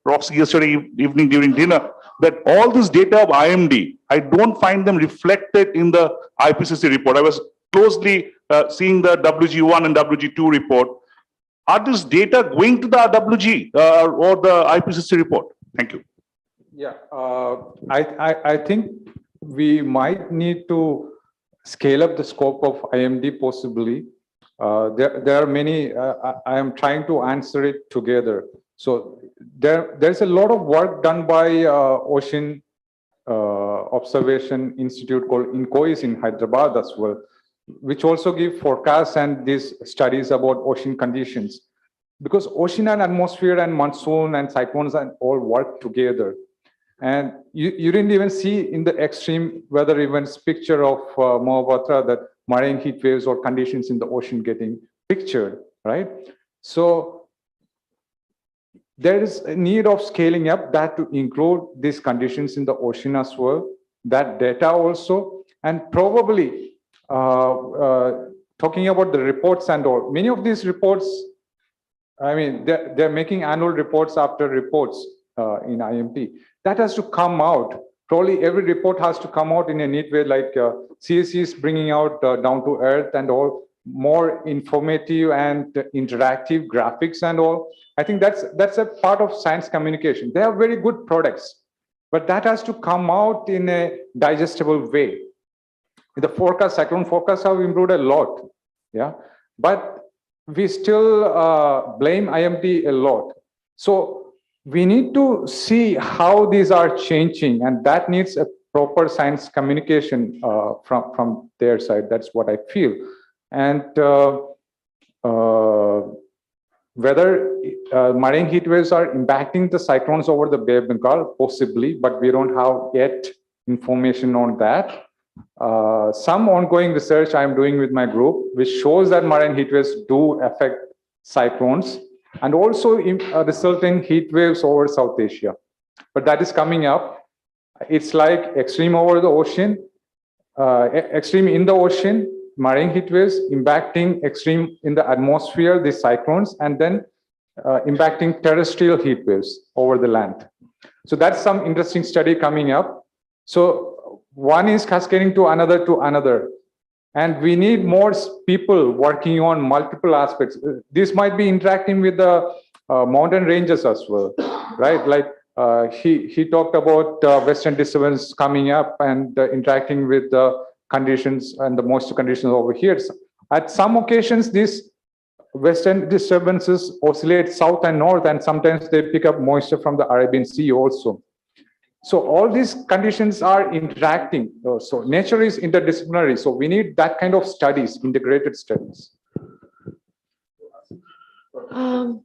L: Roxy yesterday evening during dinner, that all this data of IMD, I don't find them reflected in the IPCC report. I was closely seeing the WG1 and WG2 report. Are this data going to the WG or the IPCC report? Thank you.
G: Yeah, I think we might need to scale up the scope of IMD possibly. There are many, I am trying to answer it together. So there's a lot of work done by Ocean Observation Institute called INCOIS in Hyderabad as well, which also give forecasts and these studies about ocean conditions. Because ocean and atmosphere and monsoon and cyclones and all work together. And you didn't even see in the extreme weather events picture of Mohapatra that marine heat waves or conditions in the ocean getting pictured, right? So there is a need of scaling up that to include these conditions in the ocean as well, that data also, and probably talking about the reports and all, many of these reports, I mean, they're making annual reports after reports in IMT. That has to come out. Probably every report has to come out in a neat way, like CSC is bringing out down to earth and all, more informative and interactive graphics and all. I think that's a part of science communication. They are very good products. but that has to come out in a digestible way. The forecast, cyclone forecasts have improved a lot, yeah, but we still blame IMD a lot. So we need to see how these are changing, and that needs a proper science communication from their side. That's what I feel. And whether marine heat waves are impacting the cyclones over the Bay of Bengal, possibly, but we don't have yet information on that. Some ongoing research I'm doing with my group, which shows that marine heat waves do affect cyclones and also result in heat waves over South Asia. But that is coming up. It's like extreme over the ocean, extreme in the ocean, marine heat waves impacting extreme in the atmosphere, the cyclones, and then impacting terrestrial heat waves over the land. So that's some interesting study coming up. So one is cascading to another. And we need more people working on multiple aspects. This might be interacting with the mountain ranges as well, right? Like he talked about western disturbance coming up and interacting with the conditions and the moisture conditions over here. So at some occasions, these western disturbances oscillate south and north, and sometimes they pick up moisture from the Arabian Sea also. So all these conditions are interacting. So nature is interdisciplinary. So we need that kind of studies, integrated studies.
F: What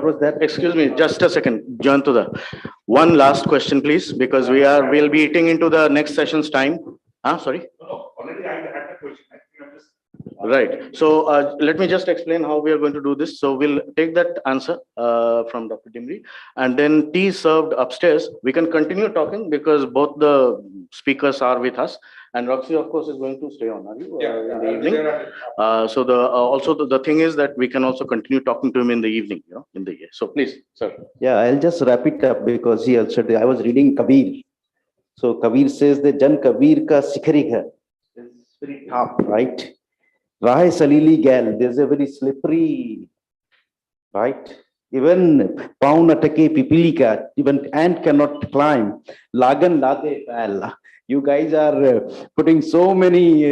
F: was that? Excuse me, just a second, Jayantudha. One last question, please, because we'll be eating into the next session's time. Sorry.
L: No, already I had the question. I think I'm just.
F: Right. So let me just explain how we are going to do this. So we'll take that answer from Dr. Dimri, and then tea served upstairs. We can continue talking because both the speakers are with us, and Roxy, of course, is going to stay on. Are you in the evening? So the thing is that we can also continue talking to him in the evening, in the year. So please, sir.
M: Yeah, I'll just wrap it up because he also. I was reading Kabir. So Kabir says the Jan Kabir ka sikhari hai. It's very top, right? Rahe salili gal, there's a very slippery, right? Even paun atake pipilika, even ant cannot climb. Lagan lade bal. You guys are putting so many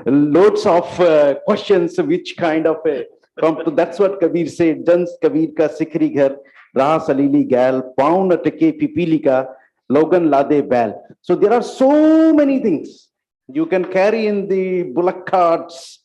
M: loads of questions, which kind of that's what Kabir said. Jans Kabir ka sikhri ghar, raha salili gal, paun atake pipilika, Logan lade bal. So there are so many things you can carry in the bullock carts.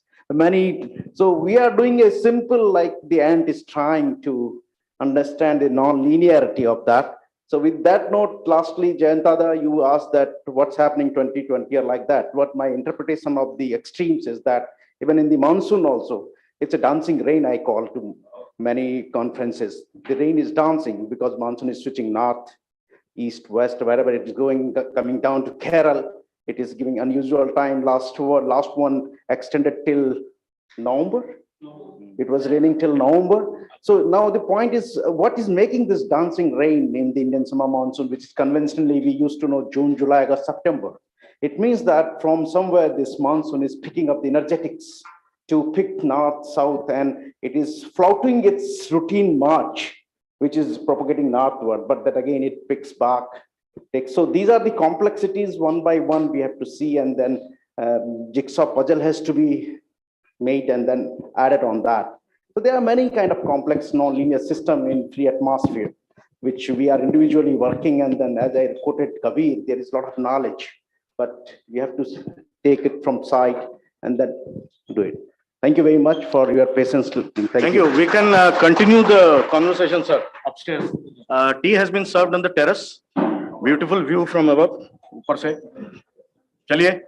M: So we are doing a simple, like the ant is trying to understand the non-linearity of that. So with that note, lastly, Jayantada, you asked that what's happening 2020 or like that. What my interpretation of the extremes is that even in the monsoon also, it's a dancing rain, I call to many conferences. The rain is dancing because monsoon is switching north, east, west, wherever it is going, coming down to Kerala. It is giving unusual time. Last one extended till November. It was raining till November. So now the point is, what is making this dancing rain in the Indian summer monsoon, which is conventionally we used to know June, July, August, September. It means that from somewhere this monsoon is picking up the energetics to pick north, south, and it is flouting its routine march, which is propagating northward, but that again it picks back. So these are the complexities one by one we have to see, and then jigsaw puzzle has to be made and then added on that. So there are many kind of complex non-linear system in free atmosphere, which we are individually working. And then as I quoted Kabir, there is a lot of knowledge, but we have to take it from side and then do it. Thank you very much for your patience.
F: Thank you. We can continue the conversation, sir, upstairs. Tea has been served on the terrace. Beautiful view from above. Chaliye.